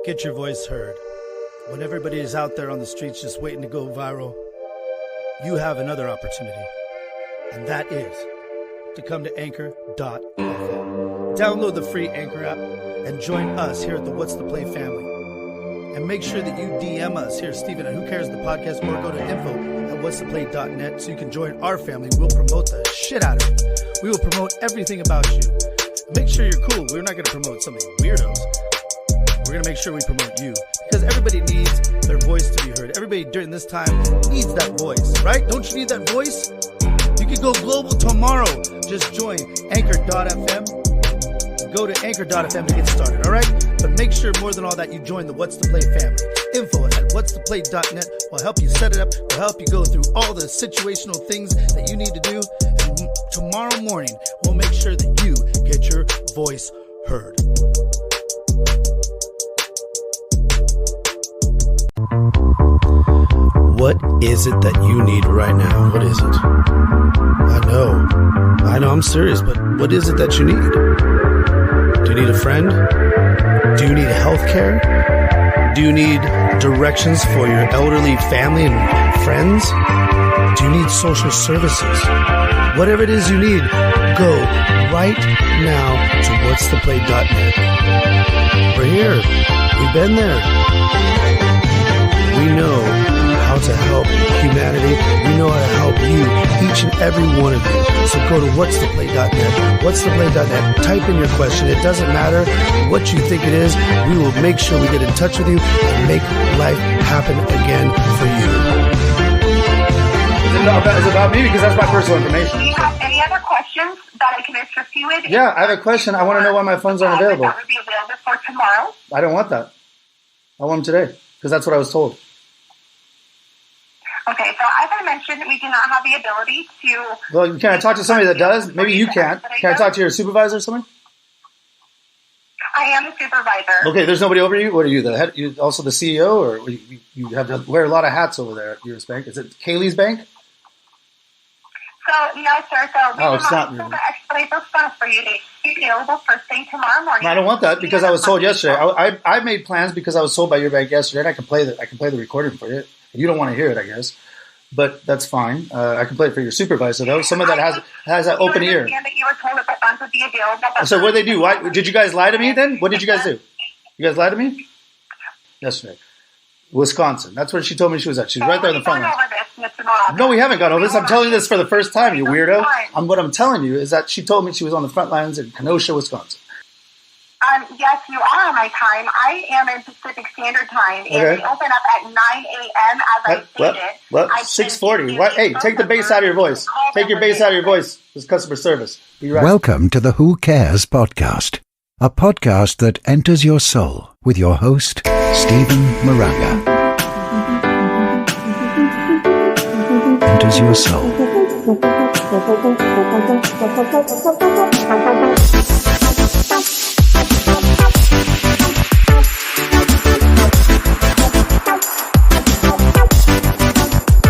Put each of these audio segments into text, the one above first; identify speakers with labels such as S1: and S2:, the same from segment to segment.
S1: Get your voice heard. When everybody is out there on the streets just waiting to go viral, you have another opportunity, and that is to come to Anchor.fm. Download the free Anchor app and join us here at the What's the Play family. And make sure that you DM us here, Steven, at Who Cares the Podcast, or go to info@whatstheplay.net so you can join our family. We'll promote the shit out of you. We will promote everything about you. Make sure you're cool. We're not going to promote something weirdos. We're going to make sure we promote you, because everybody needs their voice to be heard. Everybody during this time needs that voice, right? Don't you need that voice? You can go global tomorrow. Just join Anchor.fm. Go to Anchor.fm to get started, all right? But make sure more than all that you join the What's the Play family. Info@whatstheplay.net will help you set it up. Will help you go through all the situational things that you need to do. And tomorrow morning, we'll make sure that you get your voice heard. What is it that you need right now? What is it? I know, I'm serious, but what is it that you need? Do you need a friend? Do you need health care? Do you need directions for your elderly family and friends? Do you need social services? Whatever it is you need, go right now to whatstheplay.net. We're here. We've been there. We know how to help humanity. We know how to help you, each and every one of you. So go to whatstheplay.net. Whatstheplay.net. Type in your question. It doesn't matter what you think it is. We will make sure we get in touch with you and make life happen again for you. Is it about me? Because that's my personal information.
S2: Do you have any other questions that I can assist you with?
S1: Yeah, I have a question. I want to know why my funds aren't available.
S2: That would be available for tomorrow.
S1: I don't want that. I want them today, because that's what I was told.
S2: Okay, so as I mentioned, we do not have the ability to...
S1: Well, can I talk to somebody that does? Maybe you can't. Can I talk to your supervisor or something?
S2: I am the supervisor.
S1: Okay, there's nobody over you? What are you, the head? You also the CEO? Or you have to wear a lot of hats over there at US Bank? Is it Kaylee's Bank?
S2: So, no, sir. So, we
S1: it's not
S2: the expedite those funds for you to be available first thing tomorrow morning.
S1: No, I don't want that, because I was told yesterday. I made plans because I was told by your bank yesterday, and I can play the recording for you. You don't want to hear it, I guess, but that's fine. I can play it for your supervisor, though. Some of that has an open ear.
S2: I understand that you were told that the funds would be available.
S1: So what did they do? Why did you guys lie to me then? What did you guys do? You guys lied to me? Yesterday. Wisconsin. That's where she told me she was at. She's right there in the front line. No, we haven't gone over this. I'm telling you this for the first time, you weirdo. What I'm telling you is that she told me she was on the front lines in Kenosha, Wisconsin.
S2: Yes, you are on my time. I am in Pacific Standard Time, and we open up at 9 a.m. as I stated.
S1: Well, 6:40. Hey, take the bass out of your voice. Take your bass out of your voice. This is customer service. Be right.
S3: Welcome to the Who Cares podcast, a podcast that enters your soul with your host, Steven Moraga. Enters your soul.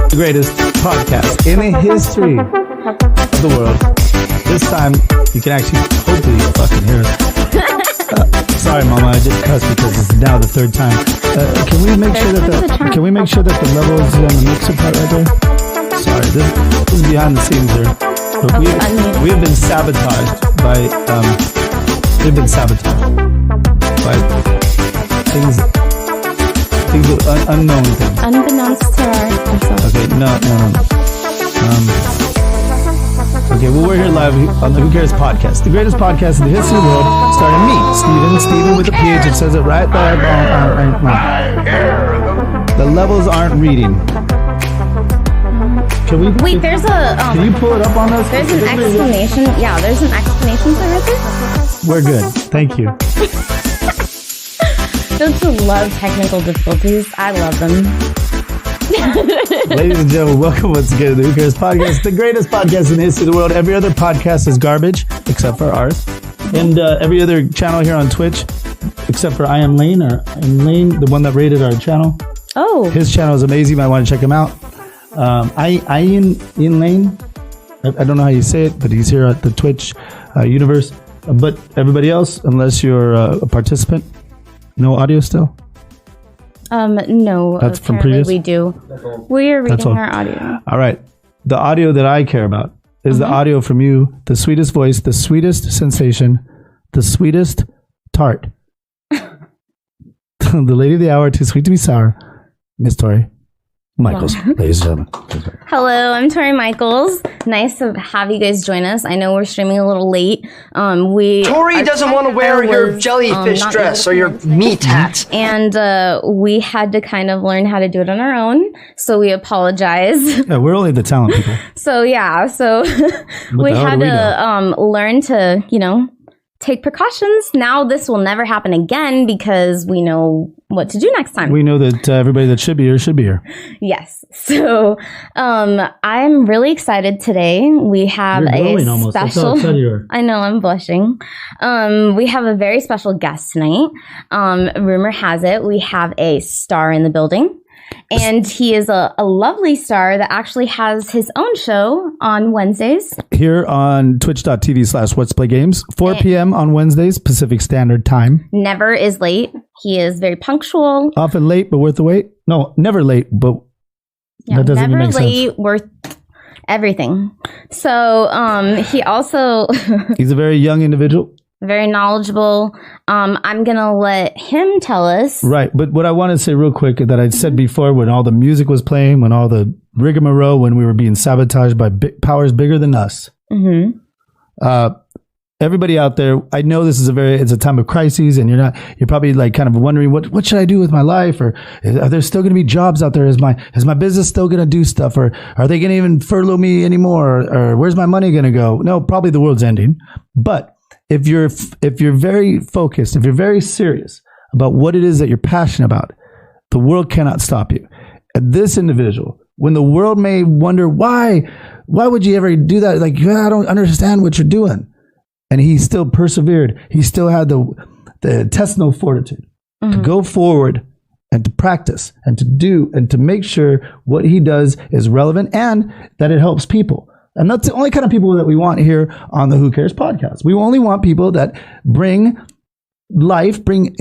S4: The greatest podcast in the history of the world. This time, you can actually hopefully fucking hear us. Sorry, Mama, I just cussed because it's now the third time. Can we make sure that the levels on the mixer part right there? Sorry, this is behind the scenes here. But we have been sabotaged by things unknown things.
S5: Unbeknownst to ourselves.
S4: Okay, no. Okay, well, we're here live on the Who Cares podcast, the greatest podcast in the history of the world, starring me, Steven with a PH. It says it right there. The levels aren't reading. Can we?
S5: Wait, there's a.
S4: Can you pull it up on us?
S5: There's an explanation. Yeah, there's an explanation for it.
S4: We're good. Thank you.
S5: Don't you love technical difficulties? I love them.
S4: Ladies and gentlemen, welcome once again to the Who Cares podcast, the greatest podcast in the history of the world. Every other podcast is garbage, except for ours. And every other channel here on Twitch, except for I Am Lane, the one that rated our channel.
S5: Oh.
S4: His channel is amazing. You might want to check him out. Ian Lane, I don't know how you say it, but he's here at the Twitch universe. But everybody else, unless you're a participant, no audio still?
S5: No.
S4: That's from
S5: apparently
S4: previous?
S5: we do. We are reading
S4: old.
S5: our audio.
S4: All right. The audio that I care about is the audio from you, the sweetest voice, the sweetest sensation, the sweetest tart. The lady of the hour, too sweet to be sour, Miss Tori Michaels, ladies and gentlemen.
S5: Hello, I'm Tori Michaels. Nice to have you guys join us. I know we're streaming a little late.
S6: Tori doesn't want to wear your jellyfish
S5: not
S6: dress or
S5: able
S6: your
S5: to come in
S6: meat
S5: today.
S6: hat.
S5: And we had to kind of learn how to do it on our own. So we apologize.
S4: Yeah, we're only the talent people.
S5: So we
S4: the hell
S5: had
S4: do we
S5: to learn to, take precautions. Now this will never happen again because we know what to do next time.
S4: We know that everybody that should be here.
S5: Yes. So I'm really excited today. We have
S4: You're glowing
S5: a
S4: almost. That's how
S5: special.
S4: excited you are.
S5: I know, I'm blushing. We have a very special guest tonight. Rumor has it we have a star in the building. And he is a lovely star that actually has his own show on Wednesdays.
S4: Here on twitch.tv/Let's Play Games, 4 p.m. on Wednesdays, Pacific Standard Time.
S5: Never is late. He is very punctual.
S4: Often late, but worth the wait. No, never late, but
S5: Yeah,
S4: that doesn't even
S5: never
S4: make
S5: late,
S4: sense.
S5: worth everything. So he also
S4: He's a very young individual.
S5: very knowledgeable. I'm gonna let him tell us.
S4: Right. But what I want to say real quick that I said before, when all the music was playing, when all the rigmarole, when we were being sabotaged by powers bigger than us.
S5: Mm-hmm.
S4: Everybody out there, I know this is it's a time of crises, and you're probably like kind of wondering what should I do with my life, or are there still going to be jobs out there? Is my business still going to do stuff, or are they going to even furlough me anymore, or where's my money going to go? No, probably the world's ending. But if you're very focused, if you're very serious about what it is that you're passionate about, the world cannot stop you. And this individual, when the world may wonder why would you ever do that? Like, I don't understand what you're doing. And he still persevered. He still had the intestinal fortitude to go forward and to practice and to do and to make sure what he does is relevant and that it helps people. And that's the only kind of people that we want here on the Who Cares podcast. We only want people that bring life, bring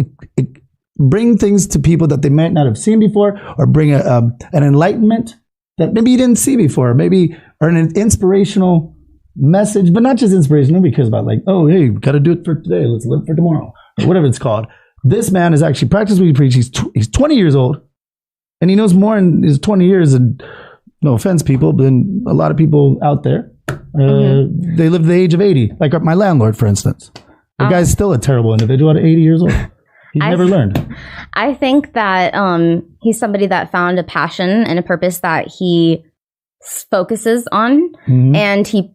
S4: things to people that they might not have seen before, or bring an enlightenment that maybe you didn't see before, maybe, or an inspirational message, but not just inspirational. Nobody cares about like, oh, hey, got to do it for today. Let's live for tomorrow, or whatever it's called. This man is actually practicing what he preaches. He's 20 years old, and he knows more in his 20 years than, no offense, people, but a lot of people out there. They live to the age of 80, like my landlord, for instance. The guy's still a terrible individual at 80 years old. He's never learned.
S5: I think that he's somebody that found a passion and a purpose that he focuses on, and he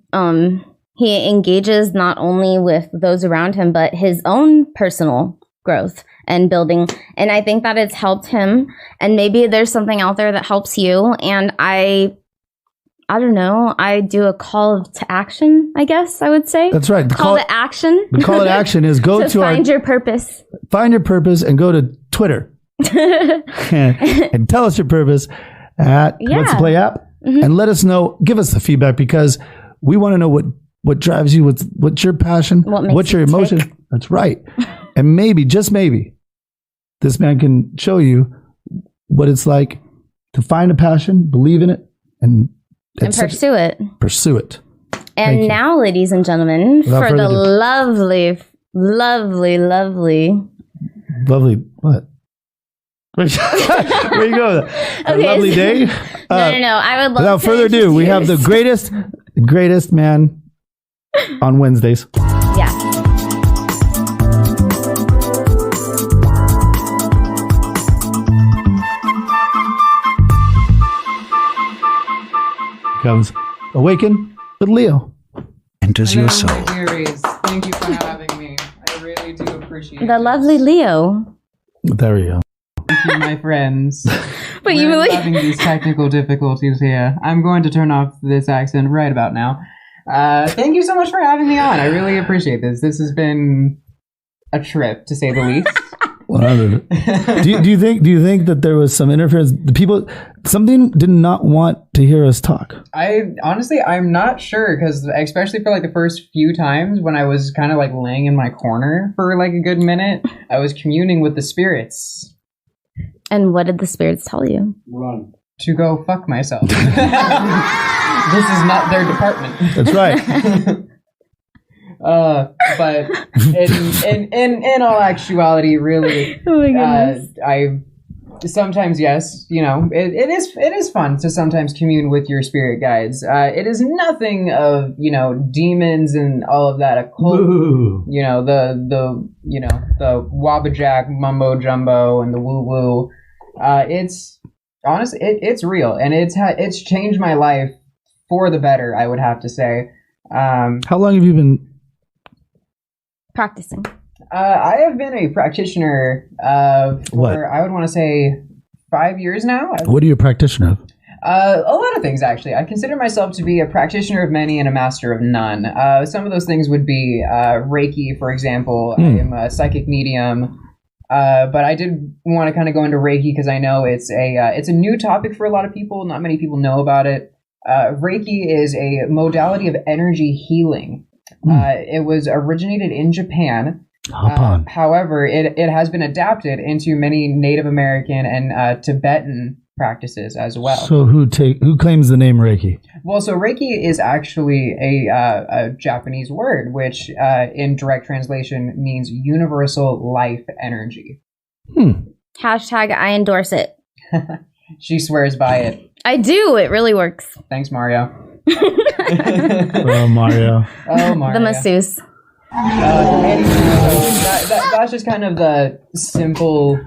S5: engages not only with those around him, but his own personal growth and building. And I think that it's helped him, and maybe there's something out there that helps you. And I don't know, I do a call to action, I guess I would say.
S4: That's right.
S5: Call to action.
S4: The call to action is go to
S5: find your purpose.
S4: Find your purpose and go to Twitter and tell us your purpose at Let's Play app, and let us know. Give us the feedback, because we want to know what drives you, what's your passion, what's your emotion.
S5: Tick.
S4: That's right. And maybe, just maybe, this man can show you what it's like to find a passion, believe in it, and
S5: pursue it.
S4: Pursue it.
S5: And now, ladies and gentlemen,
S4: Without
S5: for the
S4: further ado.
S5: lovely.
S4: What? Where you go? A lovely day?
S5: No. I would love
S4: Without
S5: to
S4: further ado, we have the greatest man on Wednesdays.
S5: Yeah.
S4: Comes Awaken with Leo.
S3: Enters your soul.
S7: Dearies, thank you for having me. I really do appreciate
S5: The
S7: it.
S5: lovely Leo.
S4: There we go.
S7: Thank you, my friends.
S5: But you
S7: We're
S5: really
S7: having these technical difficulties here. I'm going to turn off this accent right about now. Thank you so much for having me on. I really appreciate this. This has been a trip, to say the least.
S4: 100. do you think that there was some interference? Something did not want to hear us talk.
S7: I'm not sure, because especially for like the first few times when I was kind of like laying in my corner for like a good minute, I was communing with the spirits.
S5: And what did the spirits tell you?
S7: Run. To go fuck myself. This is not their department.
S4: That's right.
S7: But in all actuality, really,
S5: Oh my goodness.
S7: I sometimes, yes, you know, it is fun to sometimes commune with your spirit guides. It is nothing of, you know, demons and all of that occult.
S4: Ooh.
S7: You know, the wabbajack mumbo jumbo and the woo woo. It's honestly, it's real, and it's changed my life for the better, I would have to say.
S4: How long have you been
S5: Practicing.
S7: I have been a practitioner for, I would want to say, 5 years now.
S4: What are you a practitioner of?
S7: A lot of things, actually. I consider myself to be a practitioner of many and a master of none. Some of those things would be Reiki, for example. I am a psychic medium. But I did want to kind of go into Reiki because I know it's a new topic for a lot of people. Not many people know about it. Reiki is a modality of energy healing. It was originated in Japan. However, it has been adapted into many Native American and Tibetan practices as well.
S4: So who claims the name Reiki?
S7: Well, so Reiki is actually a Japanese word, which in direct translation means universal life energy.
S5: Hashtag I endorse it.
S7: She swears by it.
S5: I do. It really works.
S7: Thanks, Mario.
S4: Oh, Mario.
S7: Oh, Mario.
S5: The masseuse.
S7: That's just kind of the simple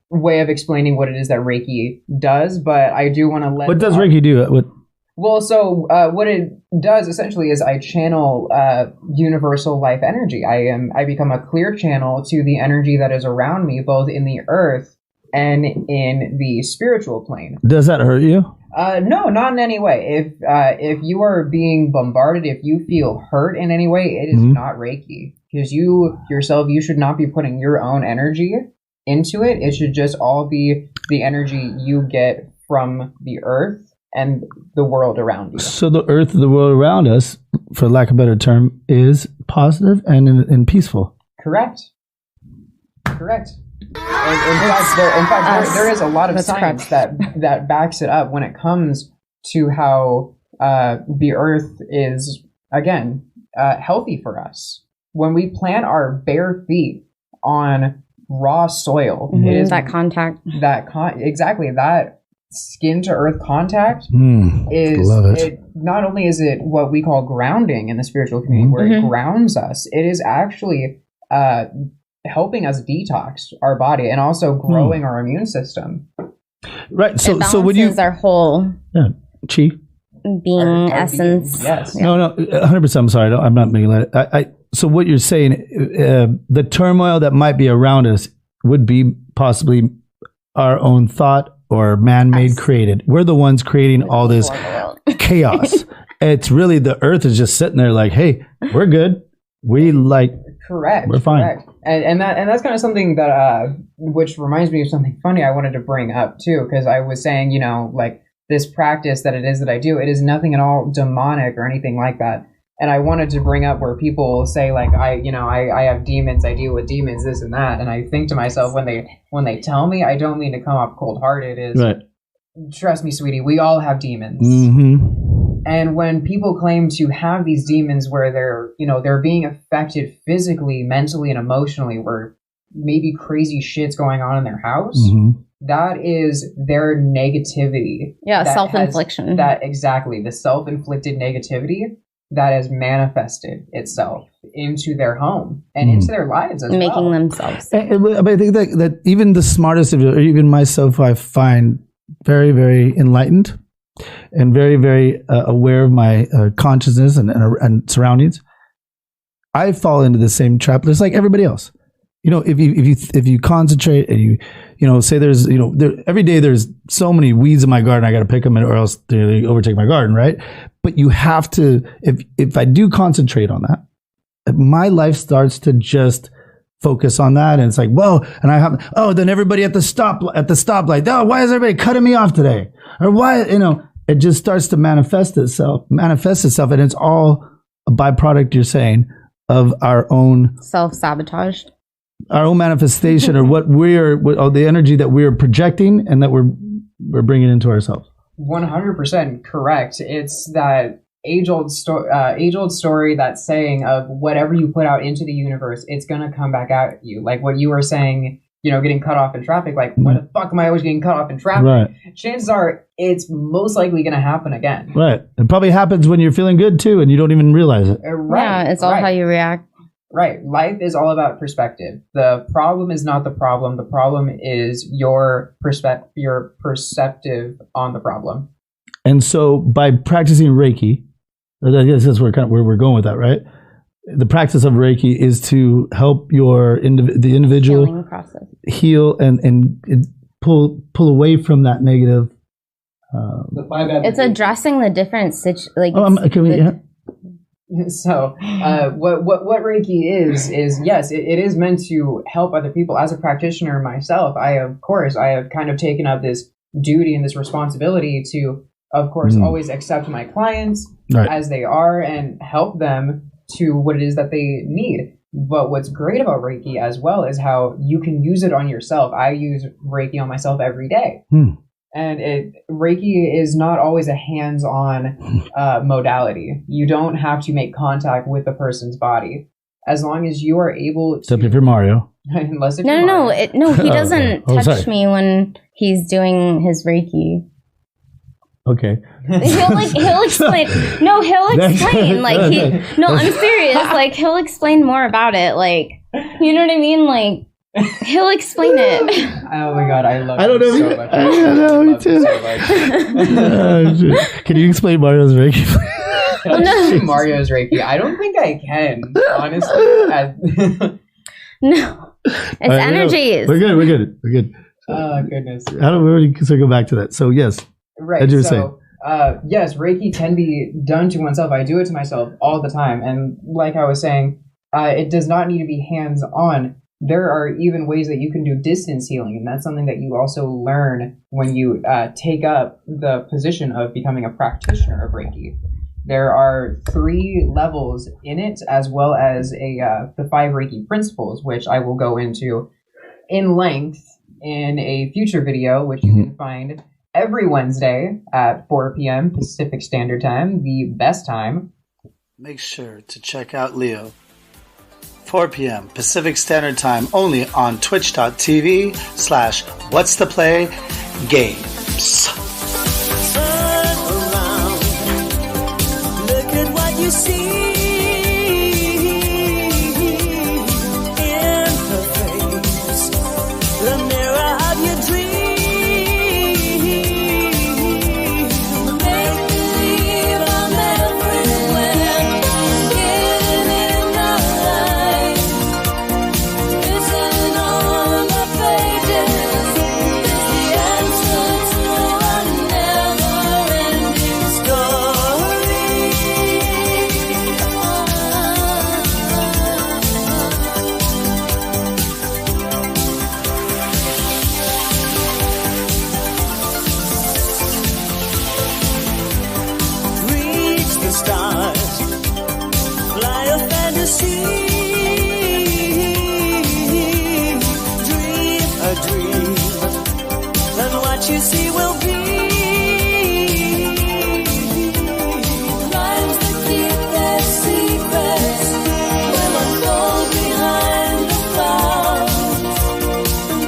S7: way of explaining what it is that Reiki does, but I do want to let...
S4: What does Reiki do?
S7: Well, so what it does essentially is I channel universal life energy. I become a clear channel to the energy that is around me, both in the earth and in the spiritual plane.
S4: Does that hurt you?
S7: No, not in any way. If you are being bombarded, if you feel hurt in any way, it is not Reiki. Because you yourself, you should not be putting your own energy into it. It should just all be the energy you get from the earth and the world around you. So
S4: the earth, the world around us, for lack of a better term, is positive and peaceful.
S7: Correct. In fact, there is a lot of science that backs it up when it comes to how the earth is, again, healthy for us. When we plant our bare feet on raw soil, it is
S5: that contact.
S7: Exactly, that skin to earth contact is it. Not only is it what we call grounding in the spiritual community, where it grounds us, it is actually helping us detox our body and also growing our immune system.
S4: Right. So
S5: when you our whole
S4: chi
S5: being essence.
S7: Yes.
S4: No, 100%. I'm sorry. I'm not making that. So what you're saying, the turmoil that might be around us would be possibly our own thought or man-made created. We're the ones creating all this chaos. It's really the earth is just sitting there like, hey, we're good.
S7: Correct.
S4: We're fine.
S7: Correct. And that's kind of something that which reminds me of something funny I wanted to bring up too, because I was saying, you know, like this practice that it is that I do, it is nothing at all demonic or anything like that. And I wanted to bring up where people say like I have demons, I deal with demons, this and that, and I think to myself when they tell me, I don't mean to come off cold-hearted. Trust me, sweetie, we all have demons. And when people claim to have these demons where they're being affected physically, mentally, and emotionally, where maybe crazy shit's going on in their house, that is their negativity.
S5: Yeah, self-infliction.
S7: The self-inflicted negativity that has manifested itself into their home and into their lives as
S5: making themselves.
S4: But I think that even the smartest of you, or even myself, I find very, very enlightened and very, very aware of my consciousness and surroundings. I fall into the same trap just like everybody else. You know, if you concentrate and you say there's every day there's so many weeds in my garden, I got to pick them or else they overtake my garden, right? But you have to, if I do concentrate on that, my life starts to just focus on that, and it's like, whoa, and then everybody at the stoplight, oh, why is everybody cutting me off today? Or why, it just starts to manifest itself, and it's all a byproduct, you're saying, of our own
S5: self-sabotaged.
S4: our own manifestation, or the energy that we're projecting and that we're bringing into ourselves.
S7: 100% correct. It's that age-old story, that saying of whatever you put out into the universe, it's going to come back at you. Like what you were saying, getting cut off in traffic. Like, why the fuck am I always getting cut off in traffic?
S4: Right.
S7: Chances are it's most likely going to happen again.
S4: Right. It probably happens when you're feeling good too, and you don't even realize it.
S7: Right.
S5: Yeah, it's all how you react.
S7: Right. Life is all about perspective. The problem is not the problem. The problem is your perceptive on the problem.
S4: And so by practicing Reiki, I guess that's where we're going with that, right? The practice of Reiki is to help the individual
S5: Healing process.
S4: Heal and pull away from that negative.
S5: It's addressing the different
S7: So, what Reiki is yes, it is meant to help other people. As a practitioner myself, I have kind of taken up this duty and this responsibility to, of course, always accept my clients as they are and help them to what it is that they need. But what's great about Reiki as well is how you can use it on yourself. I use Reiki on myself every day. And Reiki is not always a hands-on modality. You don't have to make contact with the person's body. As long as you are able to...
S4: Except if you're Mario.
S7: Unless if
S5: No, he doesn't touch me when he's doing his Reiki.
S4: Okay.
S5: He'll explain. No, he'll explain. I'm serious. Like, he'll explain more about it. Like, you know what I mean? Like, he'll explain it.
S7: Oh my god, I love
S4: I don't know
S7: so much.
S4: I don't know me too. Can you explain Mario's Reiki?
S7: Mario's Reiki. I don't think I can, honestly.
S5: No, it's energies.
S4: We're good.
S7: Oh goodness.
S4: How do we already go back to that? So yes.
S7: Right. So yes, Reiki can be done to oneself. I do it to myself all the time, and like I was saying, it does not need to be hands-on. There are even ways that you can do distance healing, and that's something that you also learn when you take up the position of becoming a practitioner of Reiki. There are 3 levels in it, as well as the 5 Reiki principles, which I will go into in length in a future video, which you can find every Wednesday at 4 p.m. Pacific Standard Time, the best time.
S1: Make sure to check out Leo. 4 p.m. Pacific Standard Time, only on twitch.tv/whatstheplay-games.
S8: Turn around, look at what you see in her face, the mirror of your dream. Make believe I'm everywhere, getting in the light. Listen on the pages, it's the answer to a never-ending story. Reach the stars, fly a fantasy, dream a dream, and what you see will be. Rhymes that keep their secrets will unfold behind the clouds.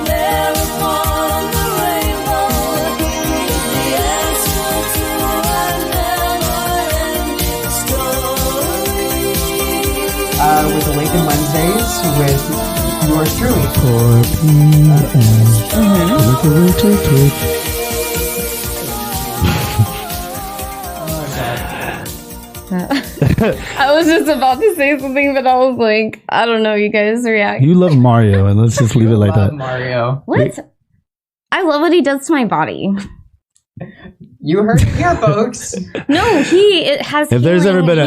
S8: There upon the rainbow is the answer to a never-ending story.
S7: With Awaken Wednesdays with yours truly.
S4: 4 p.m.
S5: I was just about to say something, but I was like, I don't know. You guys react.
S4: You love Mario, and let's just leave it like
S7: Love
S4: that.
S7: Mario.
S5: What? I love what he does to my body.
S7: You heard it here, folks.
S5: No, it has.
S4: If there's ever been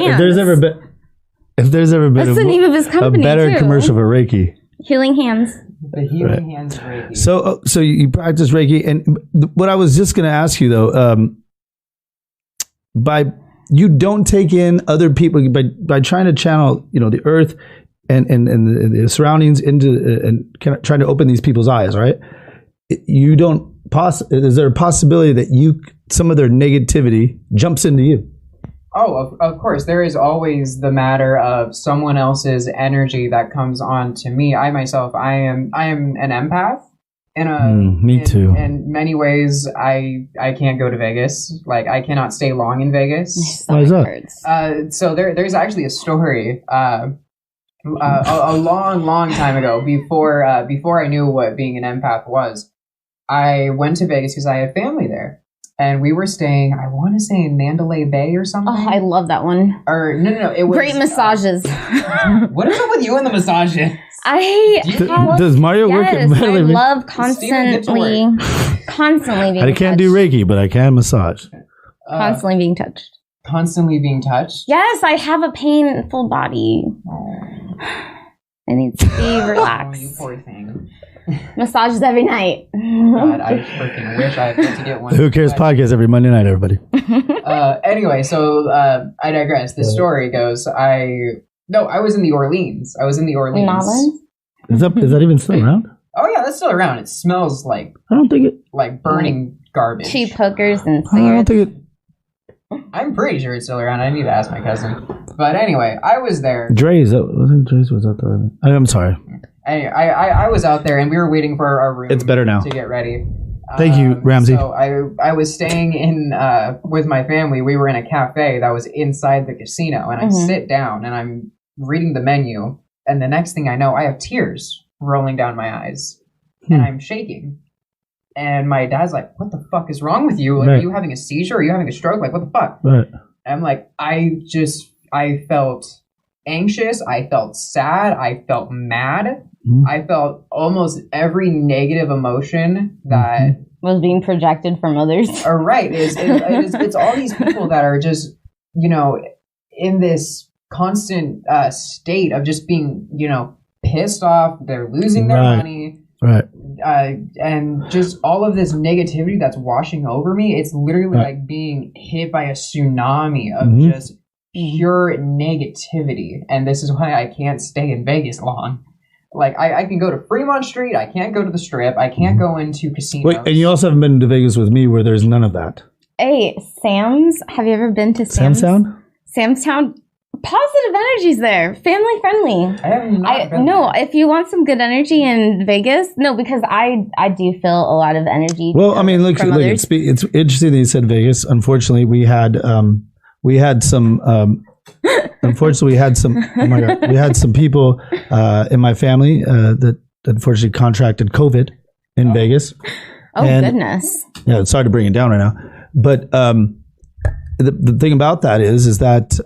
S5: That's the name of his
S4: a
S5: company,
S4: better
S5: too.
S4: commercial for Reiki.
S5: Healing Hands.
S7: The healing hands of Reiki.
S4: So you practice Reiki, and what I was just going to ask you though, you don't take in other people by trying to channel, the earth. and the surroundings into and kind of trying to open these people's eyes, right? You don't is there a possibility that some of their negativity jumps into you?
S7: Oh, of course. There is always the matter of someone else's energy that comes on to me. I myself, I am an empath.
S4: Me too.
S7: In many ways, I can't go to Vegas. Like, I cannot stay long in Vegas.
S4: Why is that?
S7: So there's actually a story. A long time ago, before I knew what being an empath was, I went to Vegas because I had family there. And we were staying, I want to say in Mandalay Bay or something.
S5: Oh, I love that one.
S7: Or no, it was
S5: great massages.
S7: What is up with you and the massages?
S4: Does Mario work at Mandalay Bay?
S5: I love constantly being
S4: I can't do Reiki, but I can massage.
S5: Constantly being touched.
S7: Constantly being touched?
S5: Yes, I have a painful body. It needs to be relaxed.
S7: Oh, you poor thing.
S5: Massages every night.
S7: God, I freaking wish I had to get one.
S4: Who Cares podcast every Monday night, everybody.
S7: Anyway, so I digress. The story goes, I was in the Orleans.
S5: Nolans?
S4: Is that even still around?
S7: Oh yeah, that's still around. It smells like
S4: I don't think it
S7: like burning garbage.
S5: Cheap hookers and cigarettes.
S4: I don't think it.
S7: I'm pretty sure it's still around. I need to ask my cousin. But anyway, I was there.
S4: Dre's, I think Dre's was out there. I'm sorry.
S7: I was out there and we were waiting for our room.
S4: It's better now.
S7: To get ready.
S4: Thank you, Ramsey.
S7: So I was staying in with my family. We were in a cafe that was inside the casino, and I sit down and I'm reading the menu, and the next thing I know, I have tears rolling down my eyes, and I'm shaking. And my dad's like, "What the fuck is wrong with you? Like, Are you having a seizure? Are you having a stroke? Like, what the fuck?"
S4: Right.
S7: I'm like, I felt anxious. I felt sad. I felt mad. I felt almost every negative emotion that
S5: was being projected from others.
S7: Right. It's all these people that are just, in this constant state of just being, pissed off. They're losing their money.
S4: Right.
S7: And just all of this negativity that's washing over me. It's literally like being hit by a tsunami of just pure negativity. And this is why I can't stay in Vegas long. Like, I can go to Fremont Street. I can't go to the Strip. I can't go into casinos.
S4: Wait, and you also haven't been to Vegas with me where there's none of that.
S5: Hey, Sam's. Have you ever been to Sam's? Sam's Town. Positive energies there. Family friendly.
S7: I have not been there.
S5: If you want some good energy in Vegas, because I do feel a lot of energy.
S4: Well, I mean, look, it's interesting that you said Vegas. Unfortunately, we had some. Unfortunately, we had some people in my family that unfortunately contracted COVID in Vegas.
S5: Oh, goodness.
S4: Yeah, sorry to bring it down right now. But the thing about that is that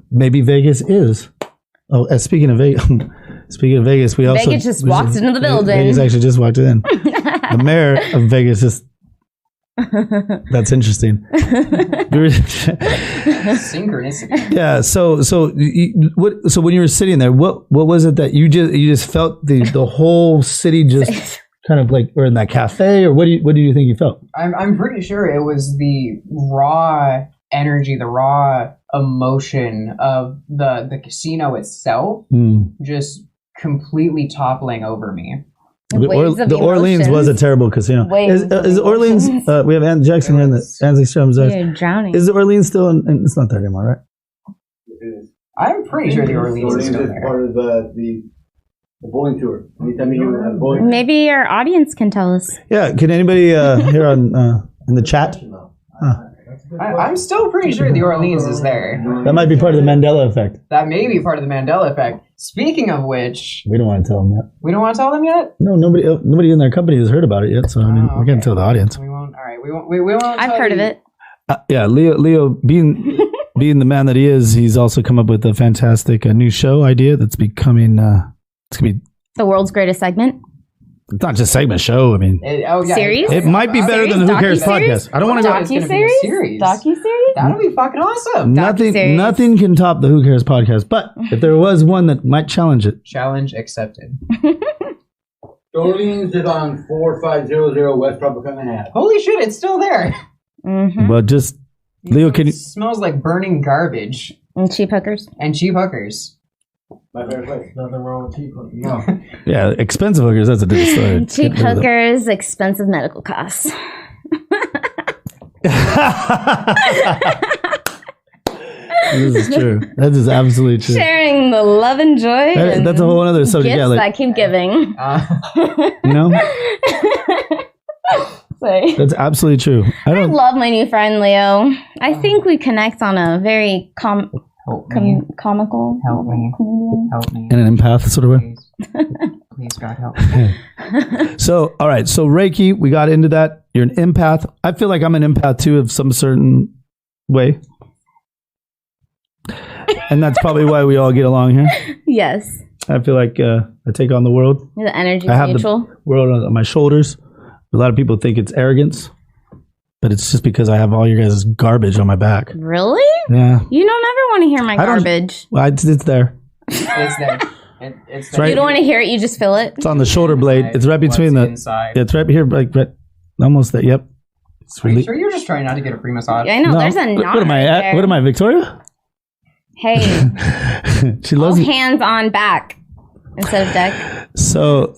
S4: maybe Vegas is. Oh, speaking of Vegas, we also
S5: Vegas just walked into the building.
S4: Vegas actually just walked in. The mayor of Vegas just. That's interesting.
S7: Synchronicity.
S4: Yeah. So when you were sitting there, what was it that you just felt the whole city just kind of like, or in that cafe, or what do you think you felt?
S7: I'm pretty sure it was the raw energy, the raw emotion of the casino itself, just completely toppling over me.
S4: The Orleans was a terrible casino. Is Orleans? We have Ann Jackson here in the Ansley Strums.
S5: You're drowning.
S4: Is the Orleans still in? It's not there anymore, right?
S7: I'm pretty sure the Orleans is still there.
S9: Part of the bowling tour. Anytime you have bowling.
S5: Maybe our audience can tell us.
S4: Yeah, can anybody here on in the chat?
S7: I'm still pretty sure the Orleans is there.
S4: That might be part of the Mandela effect.
S7: That may be part of the Mandela effect. Speaking of which,
S4: we don't want to tell them yet.
S7: We don't want to tell them yet?
S4: No, nobody in their company has heard about it yet. So I mean, we can't tell the audience.
S7: We won't. All right, we won't.
S5: I've heard of it.
S4: Yeah, Leo being the man that he is, he's also come up with a fantastic new show idea that's becoming. It's gonna be
S5: the world's greatest segment.
S4: It's not just segment show. I mean,
S5: series.
S4: It might be better than the Who Cares podcast. I don't want to go
S5: docu-series.
S7: That'll be fucking awesome.
S4: Nothing can top the Who Cares podcast. But if there was one that might challenge it,
S7: challenge accepted.
S9: Orleans is on 4500 West Tropicana Ave.
S7: Holy shit! It's still there.
S4: But just Leo, can you?
S7: Smells like burning garbage
S5: and cheap hookers.
S9: My favorite place. Nothing wrong with cheap hookers. No.
S4: Yeah, expensive hookers, that's a different story.
S5: Cheap hookers, expensive medical costs.
S4: This is true. That is absolutely true.
S5: Sharing the love and joy.
S4: That's a whole other subject.
S5: Gifts
S4: Yeah, like,
S5: I keep giving.
S4: you know?
S5: Sorry.
S4: That's absolutely true.
S5: I love my new friend Leo. I think we connect on a very comical.
S7: Help me.
S4: In an empath sort of way.
S7: Please, God help me.
S4: So, all right. So Reiki, we got into that. You're an empath. I feel like I'm an empath too, of some certain way. And that's probably why we all get along here.
S5: Yes.
S4: I feel like I take on the world.
S5: The energy
S4: I have
S5: neutral.
S4: the world on my shoulders. A lot of people think it's arrogance, but it's just because I have all your guys' garbage on my back.
S5: Really?
S4: Yeah.
S5: You don't ever want to hear my garbage.
S4: Well, it's there.
S7: It's there. It's there.
S4: Right.
S5: You don't want to hear it, you just feel it.
S4: It's on the shoulder blade. It's right between the.
S7: Inside.
S4: It's right here, like right, almost there. Yep. It's
S7: Are you
S4: really.
S7: sure you're just trying not to get a free massage?
S5: Yeah, I know.
S4: No.
S5: There's a knot.
S4: What am I
S5: right
S4: at? What am I, Victoria?
S5: Hey,
S4: She
S5: all
S4: loves me.
S5: hands on back instead of deck.
S4: So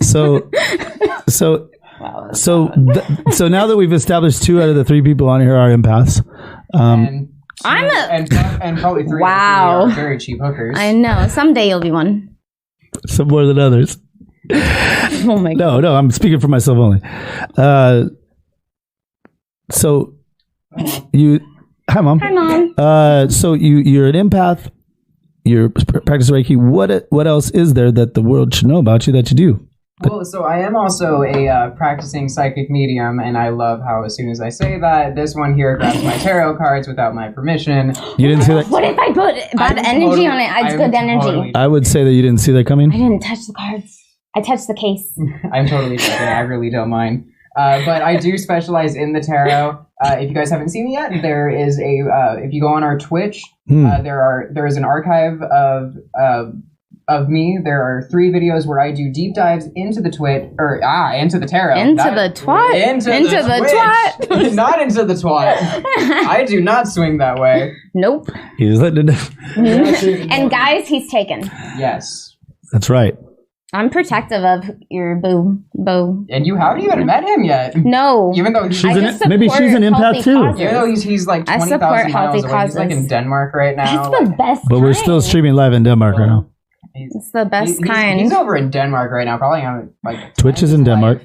S4: now that we've established 2 out of the 3 people on here are empaths.
S7: And
S5: I'm a-
S7: and probably 3
S5: Wow.
S7: are very cheap hookers.
S5: I know. Someday you'll be one.
S4: Some more than others.
S5: Oh my god.
S4: No, I'm speaking for myself only. So you, hi mom.
S5: Hi, Mom.
S4: So you're an empath. You're practicing Reiki. What else is there that the world should know about you that you do?
S7: Well, so I am also a practicing psychic medium, and I love how as soon as I say that, this one here grabs my tarot cards without my permission.
S4: You didn't see that?
S5: What if I put bad energy on it? It's good energy.
S4: I would say that you didn't see that coming.
S5: I didn't touch the cards. I touched the case.
S7: I'm totally joking. I really don't mind. But I do specialize in the tarot. If you guys haven't seen it yet, there is if you go on our Twitch, there is an archive of me. There are 3 videos where I do deep dives into the into the tarot.
S5: Into the twat.
S7: Into the
S5: twat.
S7: Not into the twat. I do not swing that way.
S5: Nope.
S4: He's letting it.
S5: And guys, he's taken.
S7: Yes.
S4: That's right.
S5: I'm protective of your Bo.
S7: And you haven't even met him yet.
S5: No.
S7: Even though
S4: maybe she's an empath too.
S7: Even though he's like 20,000 miles away. He's like in Denmark right now.
S5: That's the best
S4: But we're still streaming live in Denmark right now.
S5: It's the best kind.
S7: He's over in Denmark right now, probably on like
S4: Twitch is in Denmark.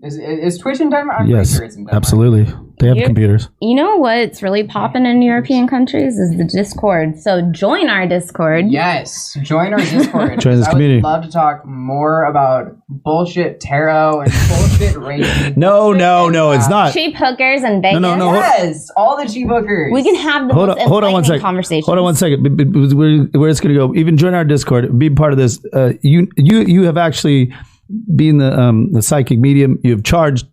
S7: Is Twitch in Denmark? I'm
S4: Yes,
S7: pretty sure it's in Denmark.
S4: absolutely. They have computers.
S5: You know what's really popping in European countries is the Discord. So join our Discord.
S7: Yes, join our Discord.
S4: Join this community.
S7: I would love to talk more about bullshit tarot and bullshit Reiki.
S4: No, it's not.
S5: Cheap hookers and Vegas.
S4: No.
S7: Yes, all the cheap hookers.
S5: We can have the
S4: Hold
S5: most
S4: on one
S5: enlightening
S4: second.
S5: conversations.
S4: Hold on 1 second. Where it's going to go. Even join our Discord. Be part of this. You have actually been the psychic medium. You have charged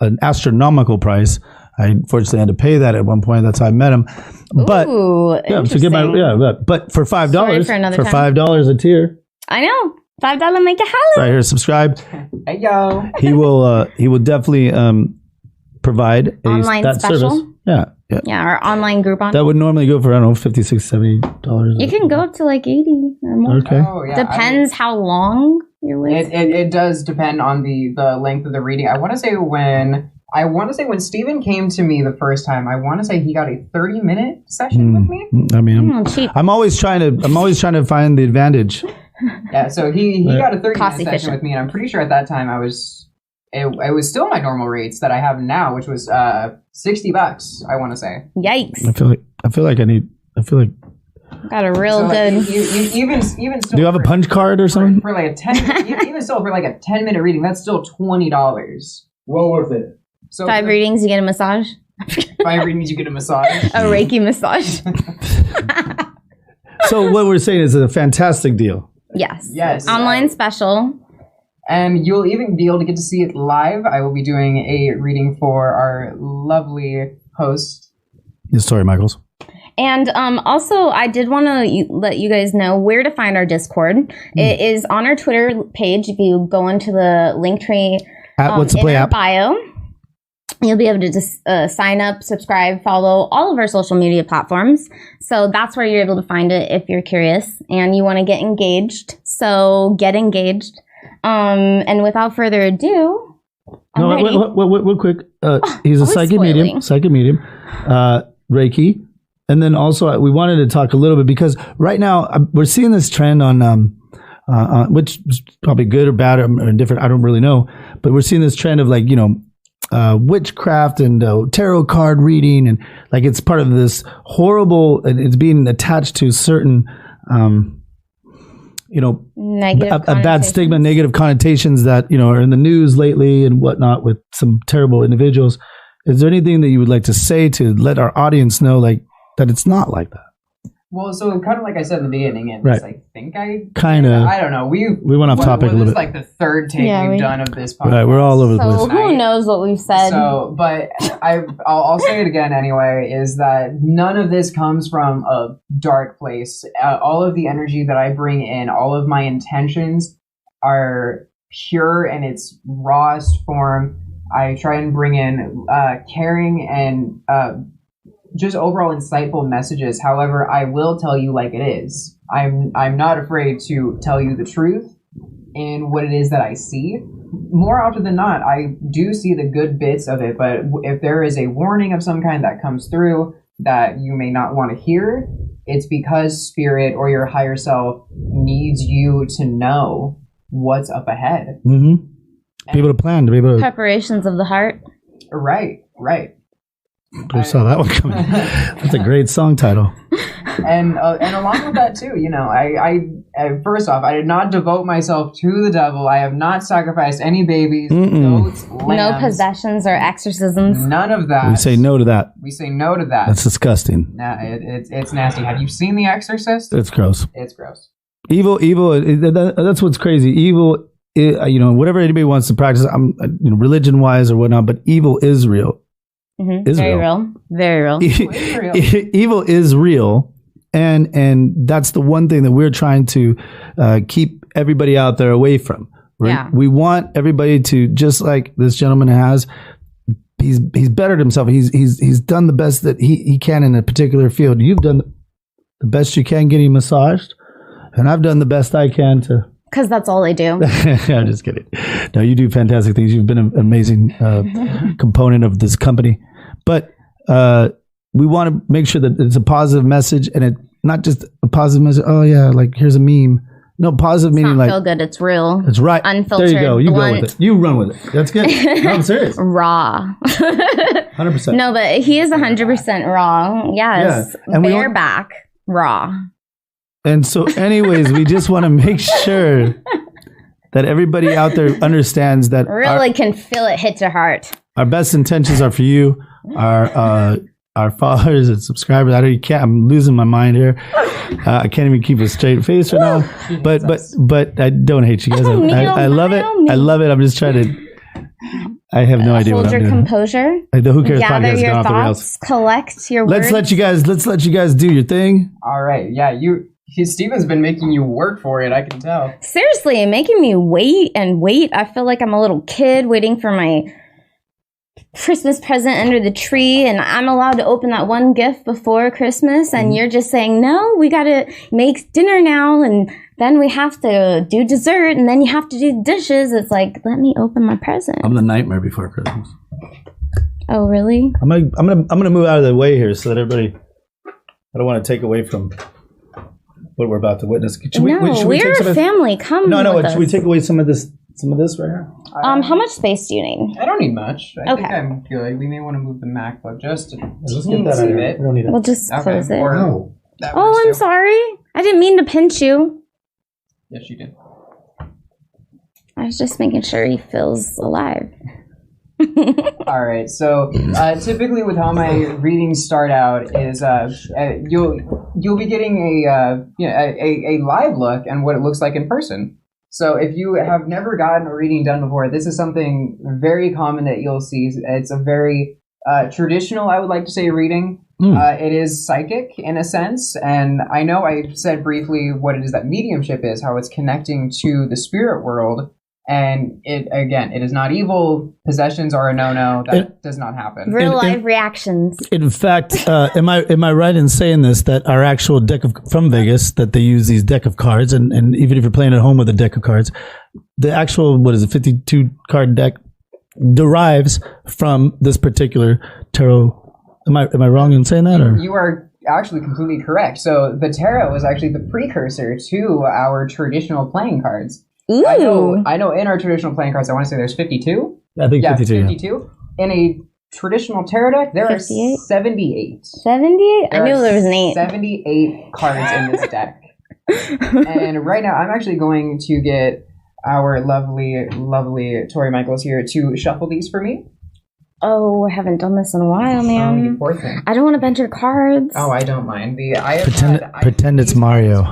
S4: an astronomical price. I unfortunately had to pay that at one point. That's how I met him. But
S5: Ooh,
S4: but for $5,
S5: Sorry for another time.
S4: $5 a tier,
S5: I know. $5 make a holler.
S4: right here, subscribe.
S7: Hey yo.
S4: He will definitely provide
S5: Online
S4: that
S5: special?
S4: service. Yeah.
S5: Yeah, our online Groupon.
S4: That would normally go for, I don't know, $50, $60, $70.
S5: You can go up to like 80 or more.
S4: Okay.
S7: Oh, yeah,
S5: Depends how long you're with.
S7: It does depend on the length of the reading. I want to say when Steven came to me the first time, I want to say he got a 30-minute session with me.
S4: I mean,
S5: cheap.
S4: I'm always trying to find the advantage.
S7: Yeah, so he got a 30-minute
S5: Cost
S7: session
S5: efficient.
S7: with me, and I'm pretty sure at that time it was still my normal rates that I have now, which was $60. I want to say.
S5: Yikes.
S4: I feel like
S5: Got a real
S7: So,
S5: good.
S7: like, even still.
S4: Do you have a punch card or something?
S7: For like a 10, even still for like a 10-minute reading, that's still $20.
S9: Well worth it.
S7: So
S5: 5 readings, you get a massage.
S7: 5 readings, you get a massage.
S5: A Reiki massage.
S4: So what we're saying is a fantastic deal.
S5: Yes.
S7: Yes.
S5: Online special.
S7: And you'll even be able to get to see it live. I will be doing a reading for our lovely host.
S4: Your story, Michaels.
S5: And also, I did want to let you guys know where to find our Discord. It is on our Twitter page. If you go into the link tree
S4: At What's the
S5: in
S4: Play
S5: our
S4: app.
S5: bio. you'll be able to just sign up, subscribe, follow all of our social media platforms. So that's where you're able to find it if you're curious and you want to get engaged. So get engaged. And without further ado,
S4: wait, quick. He's a psychic medium, Reiki. And then also we wanted to talk a little bit because right now we're seeing this trend on which is probably good or bad or indifferent. I don't really know, but we're seeing this trend of like, you know, witchcraft and tarot card reading, and like it's part of this horrible, and it's being attached to certain, you know, a bad stigma, negative connotations that, you know, are in the news lately and whatnot with some terrible individuals. Is there anything that you would like to say to let our audience know, like, that it's not like that?
S7: Well, so kind of like I said in the beginning, and
S4: right.
S7: I think I don't know. We
S4: went off topic a little bit.
S7: This is like the third take we've done of this podcast.
S4: Right, we're all over the place.
S5: So who knows what we've said?
S7: So, but I'll say it again anyway. Is that none of this comes from a dark place. All of the energy that I bring in, all of my intentions are pure in its rawest form. I try and bring in caring and just overall insightful messages. However, I will tell you like it is. I'm not afraid to tell you the truth in what it is that I see. More often than not, I do see the good bits of it, but if there is a warning of some kind that comes through that you may not want to hear, it's because spirit or your higher self needs you to know what's up ahead.
S4: Mm-hmm. Be able to plan, to be able to...
S5: Preparations of the heart.
S7: Right.
S4: I saw that one coming. That's a great song title.
S7: And along with that too, you know, I first off, I did not devote myself to the devil. I have not sacrificed any babies, goats, lambs.
S5: No possessions or exorcisms.
S7: None of that.
S4: We say no to that. That's disgusting.
S7: Nah, it's nasty. Have you seen The Exorcist?
S4: It's gross.
S7: It's gross.
S4: Evil. That's what's crazy. Evil, you know, whatever anybody wants to practice, you know, religion wise or whatnot, but evil is real.
S5: Mm-hmm. Very real.
S4: Evil is real, and that's the one thing that we're trying to keep everybody out there away from. Right?
S5: Yeah.
S4: We want everybody to, just like this gentleman has, he's bettered himself. He's done the best that he can in a particular field. You've done the best you can getting massaged, and I've done the best I can to.
S5: Because that's all I do.
S4: I'm just kidding. No, you do fantastic things. You've been an amazing component of this company. But we want to make sure that it's a positive message, and it's not just a positive message. Oh, yeah, like here's a meme. No, positive meaning like...
S5: feel good. It's real.
S4: It's right.
S5: Unfiltered.
S4: There you go. You
S5: blunt.
S4: go with it. You run with it. That's good. No, I'm serious.
S5: Raw.
S4: 100%.
S5: No, but he is 100% raw. Yes.
S4: Yeah. And
S5: bareback. Raw.
S4: And so anyways, we just want to make sure that everybody out there understands that
S5: really can feel it hit your heart.
S4: Our best intentions are for you, our followers and subscribers. I'm losing my mind here. I can't even keep a straight face right now. But I don't hate you guys. I love it. I love it. I'm just trying to. I have no idea what I'm doing.
S5: Hold your composure.
S4: The Who Cares
S5: Gather
S4: podcast
S5: your
S4: off the
S5: thoughts.
S4: rails.
S5: Collect your words.
S4: Let's let you guys do your thing.
S7: All right. Yeah. Steven's been making you work for it, I can tell.
S5: Seriously, making me wait and wait. I feel like I'm a little kid waiting for my Christmas present under the tree, and I'm allowed to open that one gift before Christmas, and you're just saying, no, we got to make dinner now, and then we have to do dessert, and then you have to do dishes. It's like, let me open my present.
S4: I'm the nightmare before Christmas.
S5: Oh, really?
S4: I'm gonna move out of the way here so that everybody... I don't want to take away from... what we're about to witness.
S5: We're a family. Come with us.
S4: Should we take away some of this right here?
S5: How much space do you need?
S7: I don't need much. I think
S5: Okay.
S7: I'm good. We may want to move the MacBook just a
S4: Let's get that out of here. We don't need it.
S5: We'll just close it.
S7: No.
S5: Oh, I'm sorry. I didn't mean to pinch you.
S7: Yes, you did.
S5: I was just making sure he feels alive.
S7: All right. So typically, with how my readings start out is you'll be getting a live look and what it looks like in person. So if you have never gotten a reading done before, this is something very common that you'll see. It's a very traditional, I would like to say, reading. It is psychic in a sense, and I know I said briefly what it is that mediumship is, how it's connecting to the spirit world. And it is not evil. Possessions are a no-no. That does not happen.
S5: Real life reactions.
S4: In fact, am I right in saying this, that our actual deck from Vegas, that they use these deck of cards, and even if you're playing at home with a deck of cards, the actual 52 card deck derives from this particular tarot. Am I wrong in saying that? Or?
S7: You are actually completely correct. So the tarot is actually the precursor to our traditional playing cards.
S5: Ooh.
S7: I know in our traditional playing cards, I want to say there's 52.
S4: I think 52.
S7: 52. Yeah. In a traditional tarot deck, there 58? Are 78.
S5: 78? I knew there was an 8.
S7: 78 cards in this deck. And right now, I'm actually going to get our lovely, lovely Tori Michaels here to shuffle these for me.
S5: Oh, I haven't done this in a while, man.
S7: Oh, you poor thing.
S5: I don't want to bend your cards.
S7: Oh, I don't mind.
S4: Pretend it's Mario.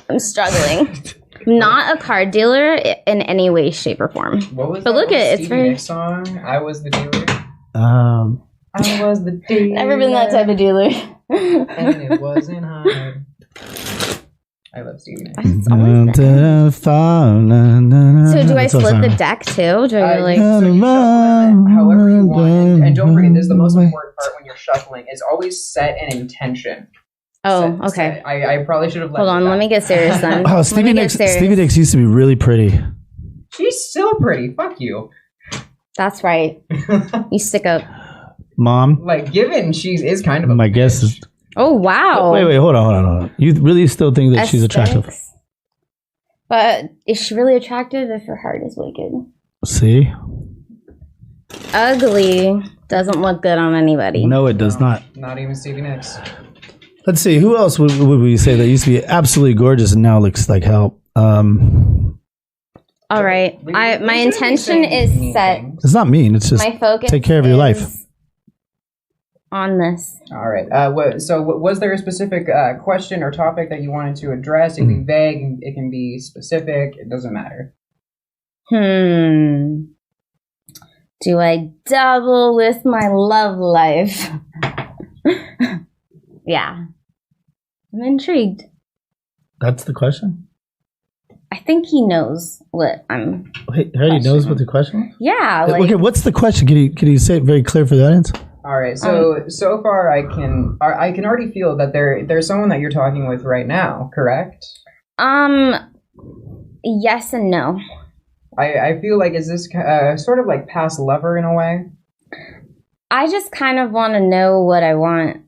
S5: I'm struggling. Not a card dealer in any way, shape, or form.
S7: What was
S5: but
S7: that
S5: look at it. It's very
S7: Nicks song. I was the dealer.
S4: I
S7: was the dealer.
S5: Never been that type of dealer.
S7: And it wasn't hard. I love Stevie Nicks.
S5: So do I split the deck too? Do I like?
S7: So you shuffle it however you want, and don't forget, this is the most important part when you're shuffling. Is always set an intention.
S5: Oh, okay.
S7: I probably should have.
S5: Hold on, let me get serious then.
S4: Oh, Stevie Nicks used to be really pretty.
S7: She's still pretty. Fuck you.
S5: That's right. You stick up,
S4: Mom.
S7: Like, given she is kind of a
S4: my guess is.
S5: Oh wow.
S4: Wait, hold on. You really still think that she's attractive?
S5: But is she really attractive if her heart is wicked?
S4: See?
S5: Ugly doesn't look good on anybody.
S4: No, it does not.
S7: Not even Stevie Nicks.
S4: Let's see. Who else would we say that used to be absolutely gorgeous and now looks like hell?
S5: All right. My intention is set.
S4: It's not mean. It's just
S5: my focus.
S4: Take care of your life.
S5: On this.
S7: All right. So was there a specific question or topic that you wanted to address? It can be vague. It can be specific. It doesn't matter.
S5: Do I double with my love life? Yeah. I'm intrigued.
S4: That's the question?
S5: I think he knows what I'm.
S4: Wait, he already knows what the question is?
S5: Yeah.
S4: Okay, what's the question? Can you say it very clear for the audience?
S7: All right. So far, I can already feel that there's someone that you're talking with right now. Correct?
S5: Yes and no.
S7: I feel like, is this sort of like past lover in a way?
S5: I just kind of want to know what I want.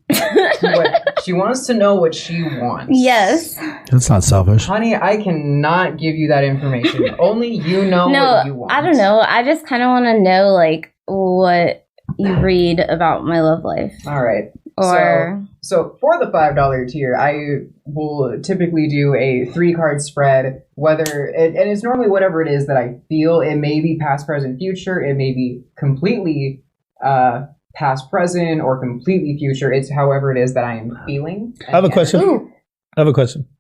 S7: She wants to know what she wants.
S5: Yes.
S4: That's not selfish.
S7: Honey, I cannot give you that information. Only you know what you want.
S5: I don't know. I just kind of want to know, like, what you read about my love life.
S7: All right.
S5: Or
S7: so for the $5 tier, I will typically do a 3-card spread. And it's normally whatever it is that I feel. It may be past, present, future. It may be completely past, present, or completely future. It's however it is that I am feeling.
S4: I have a question.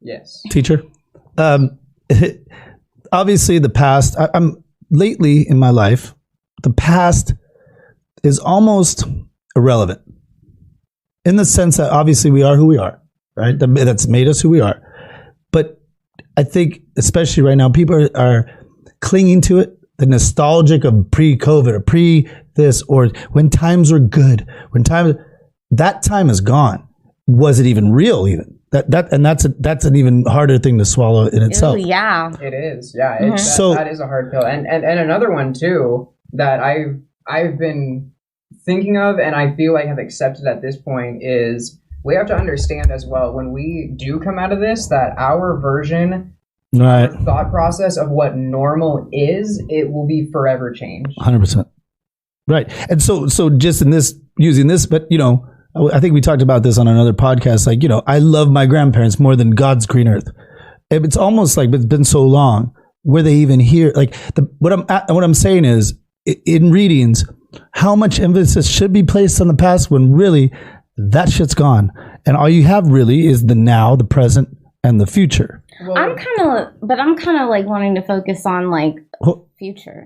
S7: Yes.
S4: Teacher. Obviously, the past. I'm lately in my life. The past is almost irrelevant, in the sense that obviously we are who we are, right? That's made us who we are. But I think, especially right now, people are clinging to it. The nostalgic of pre-COVID or pre-this, or when times were good, that time is gone. Was it even real? Even that's an even harder thing to swallow in itself.
S5: Ooh, yeah,
S7: it is. Yeah, that is a hard pill. And another one too that I've been thinking of, and I feel like have accepted at this point, is we have to understand as well, when we do come out of this, that our version.
S4: Right.
S7: Our thought process of what normal is, it will be forever changed.
S4: 100%. Right. And so just in this, using this, but I think we talked about this on another podcast. Like, I love my grandparents more than God's green earth. It's almost like it's been so long. Were they even here? Like what I'm saying is, in readings, how much emphasis should be placed on the past when really that shit's gone. And all you have really is the now, the present, and the future.
S5: Well, I'm kind of like wanting to focus on like future.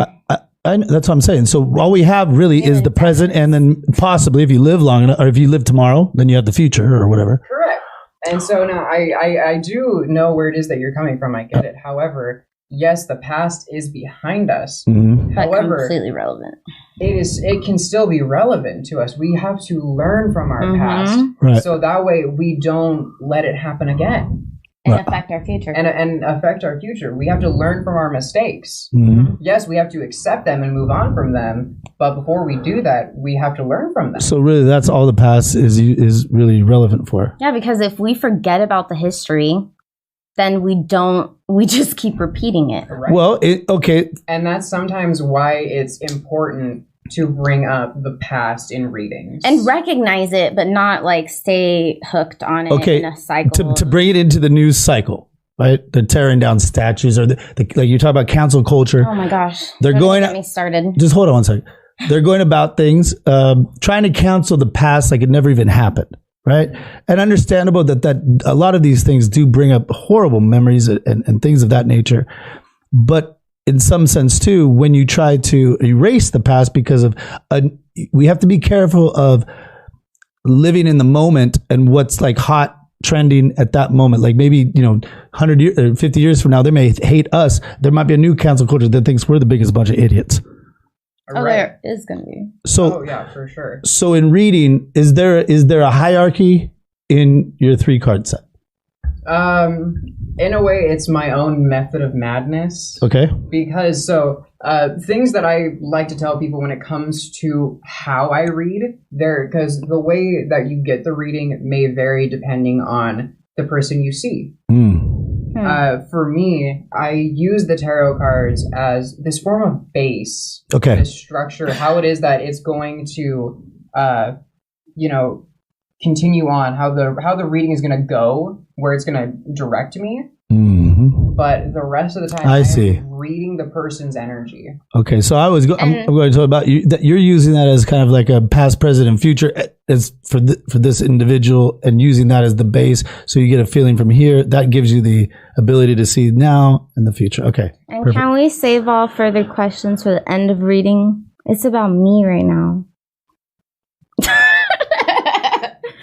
S4: That's what I'm saying. So all we have really is the present, and then possibly if you live long enough, or if you live tomorrow, then you have the future or whatever.
S7: Correct. And so now I do know where it is that you're coming from. I get it. However, yes, the past is behind us.
S4: Mm-hmm.
S5: But
S7: However,
S5: completely relevant.
S7: it can still be relevant to us. We have to learn from our past,
S4: Right.
S7: so that way we don't let it happen again.
S5: And affect our future.
S7: And affect our future. We have to learn from our mistakes.
S4: Mm-hmm.
S7: Yes, we have to accept them and move on from them. But before we do that, we have to learn from them.
S4: So really, that's all the past is really relevant for.
S5: Yeah, because if we forget about the history, then we just keep repeating it.
S7: Right?
S4: Well, okay.
S7: And that's sometimes why it's important to bring up the past in readings.
S5: And recognize it, but not like stay hooked on it in a cycle.
S4: To bring it into the news cycle, right? The tearing down statues or the like you talk about cancel culture.
S5: Oh my gosh.
S4: They're going
S5: to get me started.
S4: Just hold on one second. They're going about things, trying to cancel the past like it never even happened. Right. And understandable that a lot of these things do bring up horrible memories and things of that nature. But in some sense, too, when you try to erase the past because of we have to be careful of living in the moment and what's like hot trending at that moment. Like maybe, 100 years or 50 years from now, they may hate us. There might be a new cancel culture that thinks we're the biggest bunch of idiots.
S5: Oh, right. There is going to be.
S4: So,
S7: yeah, for sure.
S4: So in reading, is there a hierarchy in your 3-card set?
S7: In a way, it's my own method of madness.
S4: Okay.
S7: Because things that I like to tell people when it comes to how I read, because the way that you get the reading may vary depending on the person you see. For me, I use the tarot cards as this form of base.
S4: Okay.
S7: This structure, how it is that it's going to, continue on, how the reading is going to go, where it's going to direct me. Mm-hmm. But the rest of the time, I
S4: see.
S7: am reading the person's energy.
S4: Okay, so I'm going to talk about you. That you're using that as kind of like a past, present, and future as for this individual, and using that as the base, so you get a feeling from here. That gives you the ability to see now and the future. Okay.
S5: And perfect. Can we save all further questions for the end of reading? It's about me right now.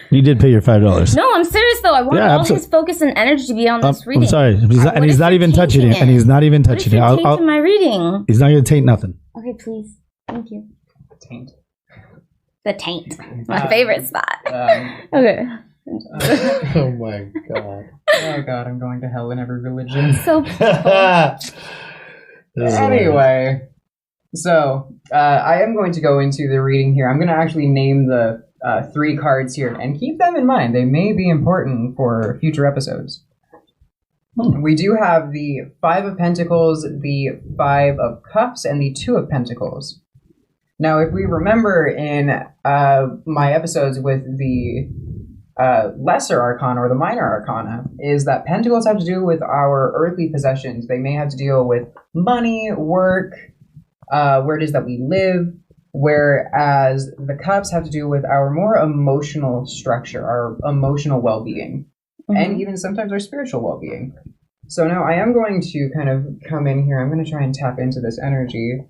S4: You did pay your $5.
S5: No, I'm serious though. I want all his focus and energy to be on this reading.
S4: I'm sorry, he's not even touching it, and he's not even touching it.
S5: I'll taint my reading.
S4: He's not going to taint nothing.
S5: Okay, please. Thank you.
S7: Taint.
S5: The taint, my favorite spot. Okay.
S9: Oh my god.
S7: Oh god, I'm going to hell in every religion.
S5: So.
S7: Anyway, so I am going to go into the reading here. I'm going to actually name the 3 cards here, and keep them in mind. They may be important for future episodes. We do have the 5 of Pentacles, the 5 of Cups, and the 2 of Pentacles. Now, if we remember in my episodes with the Lesser Arcana or the Minor Arcana, is that Pentacles have to do with our earthly possessions. They may have to deal with money, work, where it is that we live, whereas the Cups have to do with our more emotional structure, our emotional well-being, and even sometimes our spiritual well-being. So now I am going to kind of come in here. I'm going to try and tap into this energy.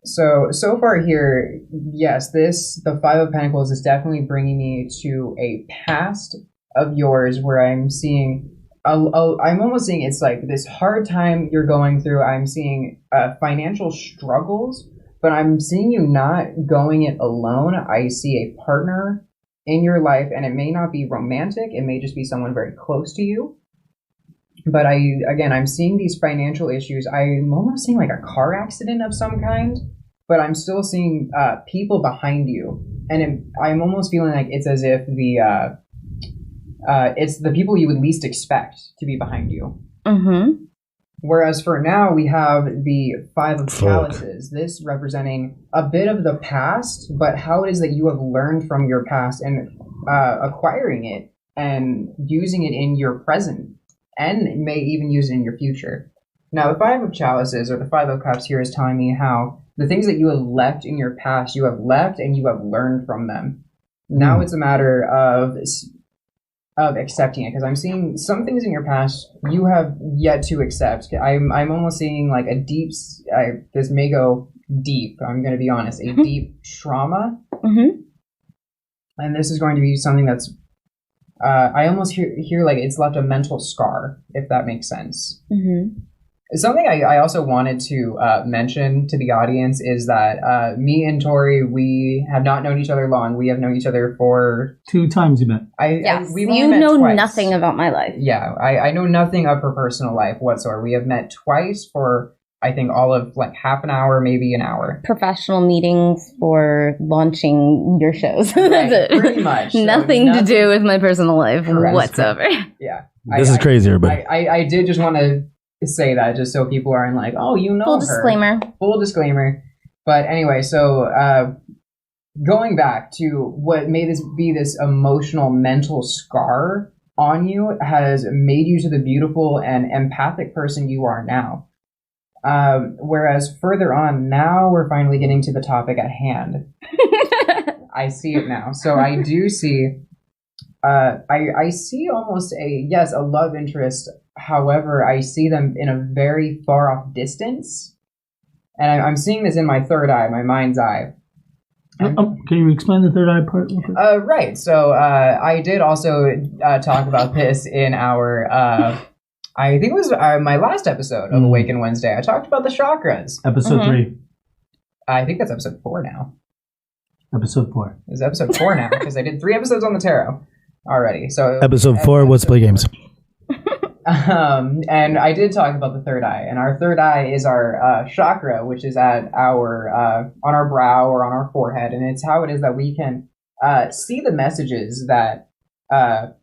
S7: So far here, yes, the 5 of Pentacles is definitely bringing me to a past of yours where I'm seeing, I'm almost seeing it's like this hard time you're going through. I'm seeing financial struggles, but I'm seeing you not going it alone. I see a partner in your life, and it may not be romantic. It may just be someone very close to you. But I'm seeing these financial issues. I'm almost seeing like a car accident of some kind, but I'm still seeing people behind you. And I'm almost feeling like it's as if it's the people you would least expect to be behind you. Mm-hmm. Whereas for now, we have the 5 of Chalices, this representing a bit of the past, but how it is that you have learned from your past and acquiring it and using it in your present, and may even use it in your future. Now, the 5 of Chalices, or the 5 of Cups here, is telling me how the things that you have left in your past, you have left and you have learned from them. Now it's a matter of accepting it, because I'm seeing some things in your past you have yet to accept. I'm almost seeing like a deep, this may go deep, I'm going to be honest, a deep trauma. Mm-hmm. And this is going to be something that's I almost hear like it's left a mental scar, if that makes sense.
S5: Mm-hmm.
S7: Something I also wanted to mention to the audience is that me and Tori, we have not known each other long. We have known each other for
S4: 2 times you met.
S5: You know nothing about my life.
S7: Yeah, I know nothing of her personal life whatsoever. We have met twice for, I think, all of like half an hour, maybe an hour.
S5: Professional meetings for launching your shows.
S7: Right, pretty much.
S5: nothing to do with my personal life whatsoever.
S7: Yeah.
S4: This is crazy, everybody.
S7: I did just want to say that just so people aren't like, oh, you know her. Full disclaimer. But anyway, so going back to what made this be this emotional mental scar on you has made you to the beautiful and empathic person you are now. Whereas further on, now we're finally getting to the topic at hand. I see it now. So I do see, I see almost a love interest. However, I see them in a very far off distance. And I'm seeing this in my third eye, my mind's eye.
S4: Can you explain the third eye part?
S7: Right. So I did also talk about this in our, I think it was my last episode of Awaken Wednesday. I talked about the chakras.
S4: Episode 3.
S7: I think that's episode 4 now.
S4: Episode 4.
S7: It's episode 4 now because I did 3 episodes on the tarot already. So
S4: episode 4, Let's Play Games.
S7: And I did talk about the third eye, and our third eye is our chakra, which is at our on our brow or on our forehead, and it's how it is that we can see the messages that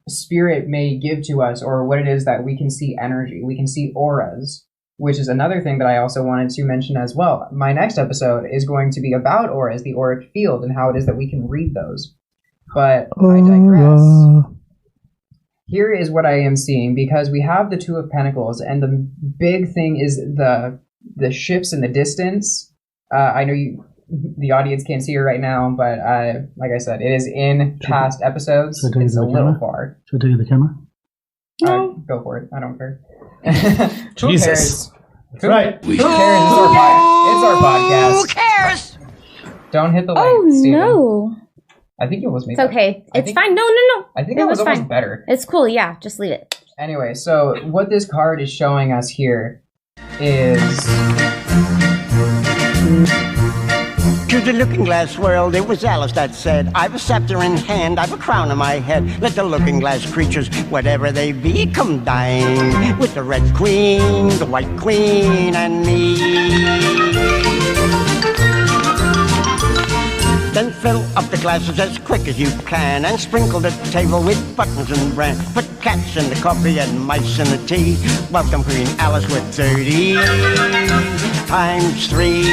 S7: spirit may give to us, or what it is that we can see energy. We can see auras, which is another thing that I also wanted to mention as well. My next episode is going to be about auras, the auric field, and how it is that we can read those. But I digress. Here is what I am seeing, because we have the Two of Pentacles, and the big thing is the ships in the distance. I know the audience can't see her right now, but like I said, it is in past episodes. It's a little far.
S4: Should I take the camera?
S7: No. Go for it. I don't care.
S4: Jesus.
S7: That's right. Who cares? It's our podcast.
S6: Who cares?
S7: Don't hit the like,
S5: Oh,
S7: Steven.
S5: no.
S7: I think it was me.
S5: It's okay. It's fine. No.
S7: I think it was almost
S5: fine.
S7: better.
S5: It's cool. Yeah, just leave it.
S7: Anyway, so what this card is showing us here is...
S10: To the looking glass world, it was Alice that said, I've a scepter in hand, I've a crown on my head. Let the looking glass creatures, whatever they be, come dine with the red queen, the white queen, and me. Then fill up the glasses as quick as you can and sprinkle the table with buttons and bran. Put cats in the coffee and mice in the tea. Welcome Queen Alice with 30 times 3.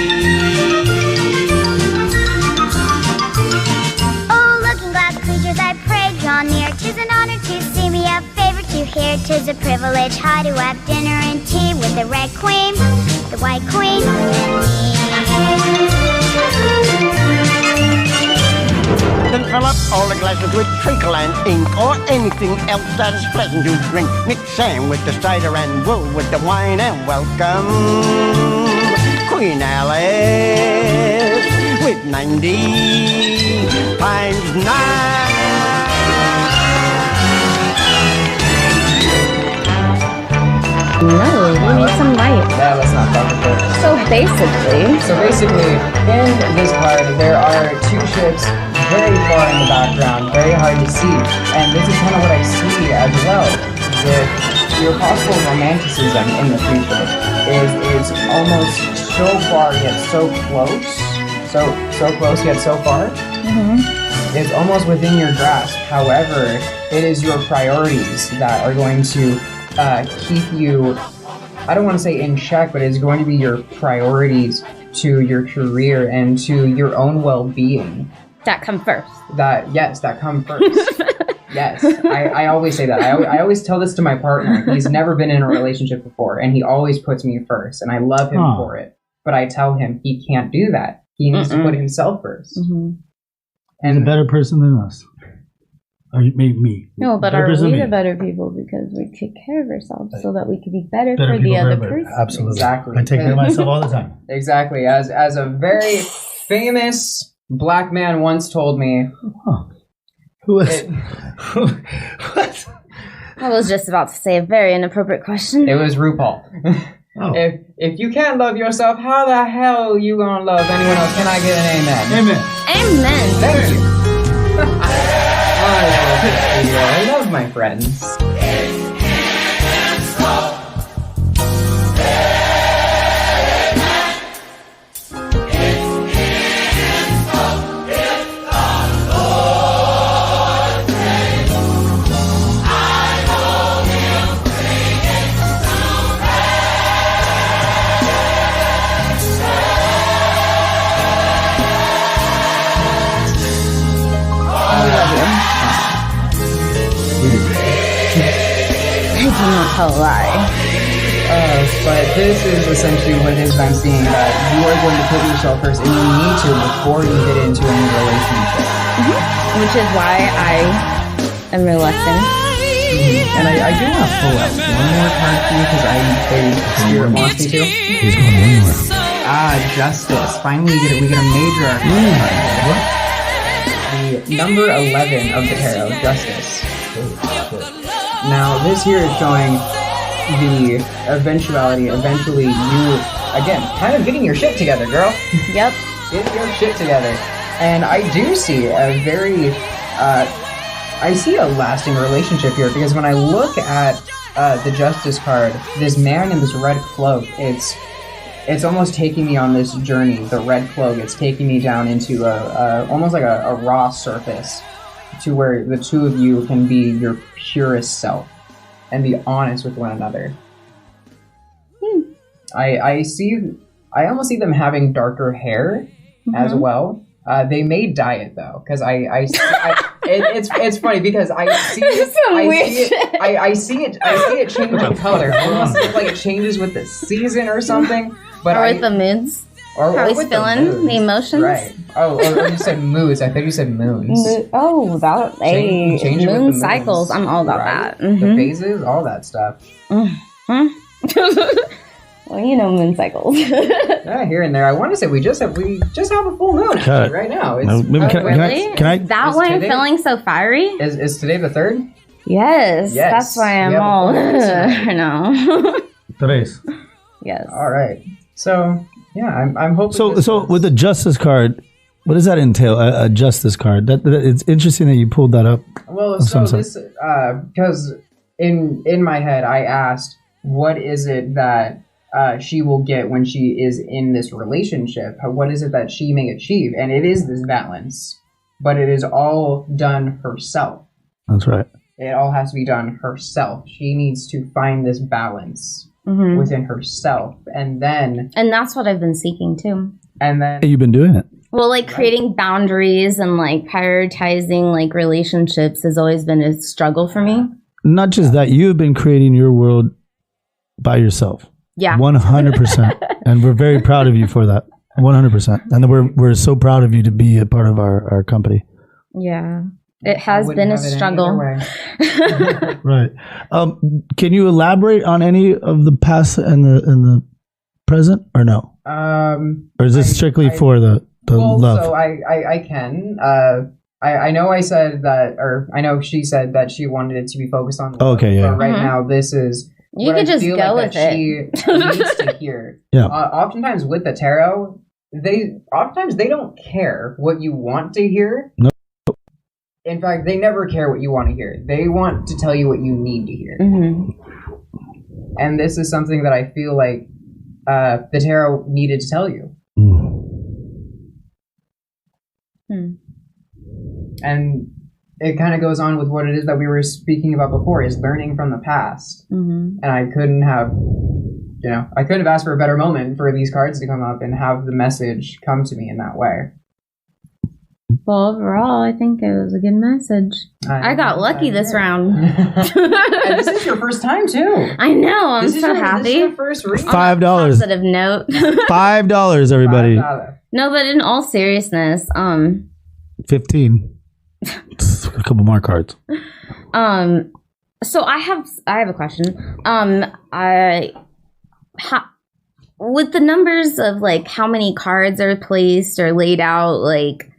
S11: Oh, looking glass creatures, I pray draw near. 'Tis an honor to see me, a favor to hear. 'Tis a privilege high to have dinner and tea with the red queen, the white queen, and me.
S10: Then fill up all the glasses with treacle and ink, or anything else that is pleasant to drink. Mix sand with the cider and wool with the wine, and welcome Queen Alice with 90 times 9.
S5: No, we need some light.
S7: Yeah, let's not talk about it.
S5: So basically,
S7: in this card, there are 2 ships very far in the background, very hard to see. And this is kind of what I see as well with your possible romanticism in the future. Is almost so far yet so close. So close yet so far. Mm-hmm. It's almost within your grasp. However, it is your priorities that are going to keep you, I don't want to say in check, but it's going to be your priorities to your career and to your own well-being.
S5: That come first.
S7: That come first. Yes, I always say that. I always tell this to my partner. He's never been in a relationship before, and he always puts me first, and I love him for it. But I tell him he can't do that. He needs to put himself first.
S5: Mm-hmm.
S4: And he's a better person than us. Or me.
S5: No, but are we the better people because we take care of ourselves so that we can be better for the other person?
S4: Absolutely.
S7: Exactly.
S4: I take care of myself all the time.
S7: Exactly. As a very famous black man once told me,
S4: What?
S5: I was just about to say a very inappropriate question.
S7: It was RuPaul.
S4: Oh.
S7: If you can't love yourself, how the hell you gonna love anyone else? Can I get an amen?
S4: Amen.
S5: Amen.
S7: Thank you. I love my friends.
S5: Tell a lie.
S7: But this is essentially what it is that I'm seeing, that you are going to put yourself first, and you need to before you get into any relationship.
S5: Which is why I am reluctant.
S7: And I do want to pull out one more card for you, because Spirit wants me to.
S4: He's going one more.
S7: Justice. Finally, we get a major arcana card. The number 11 of the tarot, Justice. Now, this here is showing the eventuality, eventually you, again, kind of getting your shit together, girl.
S5: Yep.
S7: Get your shit together. And I do see a very, I see a lasting relationship here, because when I look at the Justice card, this man in this red cloak, it's almost taking me on this journey, the red cloak. It's taking me down into almost like a raw surface, to where the two of you can be your purest self and be honest with one another. I almost see them having darker hair as well. They may dye it though, because it's funny because I see it changing color. Almost like it changes with the season or something. But
S5: or with the moods. How he's feeling, the emotions.
S7: Right. Oh, or you said moods. I thought you said moons.
S5: Change moon cycles. I'm all about that.
S7: The phases, all that stuff.
S5: Well, you know moon cycles.
S7: Yeah, here and there. I want to say we just have a full moon actually, right now.
S5: Really? Can I? That why I'm feeling so fiery?
S7: Is today the 3rd?
S5: Yes. That's why I'm all. No.
S4: Today's.
S5: Yes.
S7: All right. So. Yeah, I'm hoping.
S4: So with the Justice card, what does that entail? A Justice card. That it's interesting that you pulled that up.
S7: Well, so this because in my head I asked, what is it that she will get when she is in this relationship? What is it that she may achieve? And it is this balance, but it is all done herself.
S4: That's right.
S7: It all has to be done herself. She needs to find this balance. Within herself, and
S5: that's what I've been seeking too.
S7: And then
S4: you've been doing it.
S5: Well, like creating boundaries and like prioritizing like relationships has always been a struggle for me.
S4: Not just that, you have been creating your world by yourself.
S5: Yeah,
S4: 100%, and we're very proud of you for that. 100%, and we're so proud of you to be a part of our company.
S5: Yeah. It has been a struggle.
S4: Right. Can you elaborate on any of the past and the present, or no? Or is this strictly for the love?
S7: So I can. I know I said that, or I know she said that she wanted it to be focused on love.
S4: Okay, yeah.
S7: But right now, this is
S5: you could just go with it.
S7: She needs to hear.
S4: Yeah.
S7: Oftentimes with the tarot, they don't care what you want to hear.
S4: No.
S7: In fact, they never care what you want to hear. They want to tell you what you need to hear. And this is something that I feel like the tarot needed to tell you. And it kind of goes on with what it is that we were speaking about before, is learning from the past. And I couldn't have asked for a better moment for these cards to come up and have the message come to me in that way.
S5: Well, overall, I think it was a good message. I got lucky this round.
S7: And this is your first time, too.
S5: I know. I'm so happy.
S7: This is your first reading.
S4: $5.
S5: Positive note.
S4: $5, everybody.
S5: No, but in all seriousness,
S4: 15. A couple more cards.
S5: So I have a question. With the numbers of like how many cards are placed or laid out, like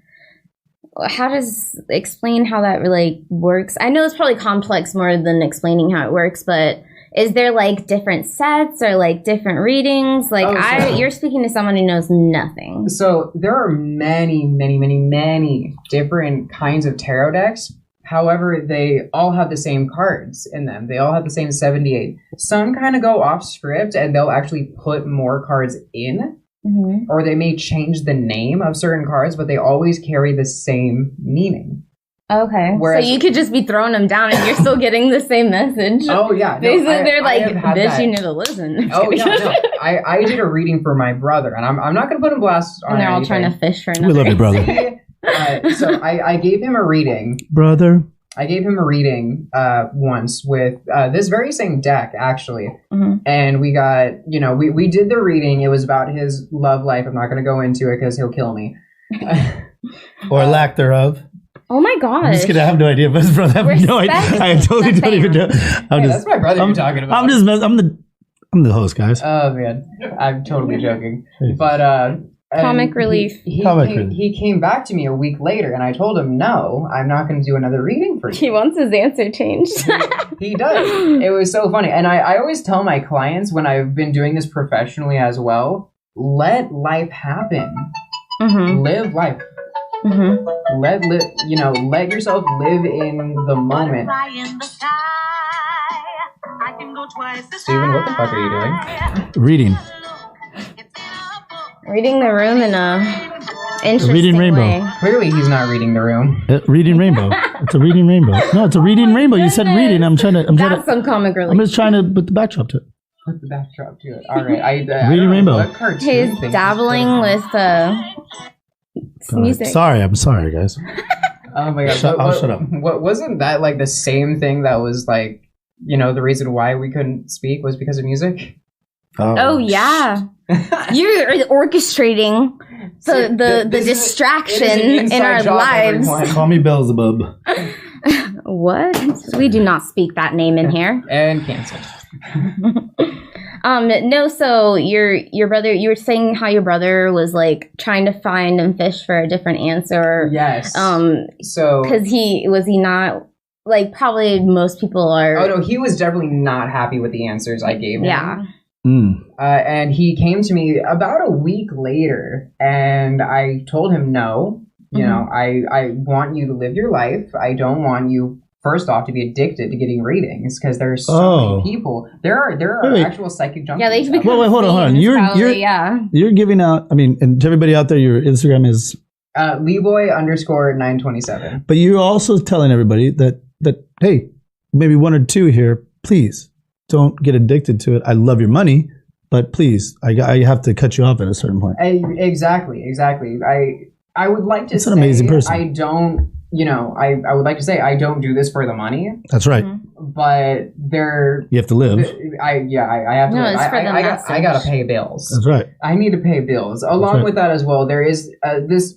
S5: how does explain how that like works? I know it's probably complex more than explaining how it works, but is there like different sets or like different readings? Like you're speaking to someone who knows nothing.
S7: So there are many different kinds of tarot decks. However, they all have the same cards in them. They all have the same 78. Some kind of go off script and they'll actually put more cards in. Mm-hmm. Or they may change the name of certain cards, but they always carry the same meaning.
S5: Okay. Whereas, so you could just be throwing them down and you're still getting the same message.
S7: Oh, yeah.
S5: No, they're like, bitch, you need to listen.
S7: Oh, yeah. No. I did a reading for my brother, and I'm not going to put him blast on
S5: And they're all
S7: anything.
S5: trying to fish for another.
S4: We love you, brother.
S7: So I gave him a reading.
S4: Brother.
S7: I gave him a reading once with this very same deck, actually.
S5: Mm-hmm.
S7: And we got, we did the reading. It was about his love life. I'm not going to go into it because he'll kill me.
S4: Or lack therehof.
S5: Oh my gosh.
S4: I'm just kidding. I have no idea. But brother, I have no idea. I totally don't even know.
S7: That's my brother you're talking about.
S4: I'm the host, guys.
S7: Oh, man. I'm totally joking. But...
S5: Comic relief.
S7: He came back to me a week later, and I told him, no, I'm not going to do another reading for you.
S5: He wants his answer changed.
S7: He does. It was so funny. And I always tell my clients when I've been doing this professionally as well, let life happen.
S5: Mm-hmm.
S7: Live life.
S5: Mm-hmm.
S7: Let yourself live in the moment. Steven, what the fuck are you doing?
S4: Reading.
S5: Reading the room in a interesting
S4: reading rainbow.
S5: way.
S7: Clearly, he's not reading the room.
S4: Reading rainbow. It's a reading rainbow. No, it's a reading rainbow. You said reading.
S5: That's some comic relief.
S4: I'm just trying to put the backdrop to it.
S7: Put the backdrop to it. All right.
S4: Reading rainbow.
S5: He's dabbling with music.
S4: I'm sorry, guys.
S7: Oh my god!
S4: Shut up.
S7: What wasn't that like the same thing that was like, the reason why we couldn't speak was because of music?
S5: Oh yeah. You're orchestrating the distraction in our lives.
S4: Call me Beelzebub.
S5: What? We do not speak that name in here.
S7: And cancel.
S5: No, so your brother, you were saying how your brother was like trying to find and fish for a different answer.
S7: Yes.
S5: So because he not like probably most people are.
S7: Oh no, he was definitely not happy with the answers I gave him.
S5: Yeah.
S7: And he came to me about a week later, and I told him no. I want you to live your life. I don't want you, first off, to be addicted to getting readings because there's so many people. There are actual psychic junkies.
S5: Yeah, they
S7: become.
S4: Wait, hold on. You're giving out. I mean, and to everybody out there, your Instagram is
S7: Leeboy_927.
S4: But you're also telling everybody that hey, maybe one or two here, please. Don't get addicted to it. I love your money, but please, I have to cut you off at a certain point.
S7: Exactly. I would like to say
S4: an amazing person.
S7: I don't, I would like to say I don't do this for the money.
S4: That's right.
S7: But
S4: you have to live.
S7: I have to live. I got to pay bills.
S4: That's right.
S7: I need to pay bills. Along with that as well, there is this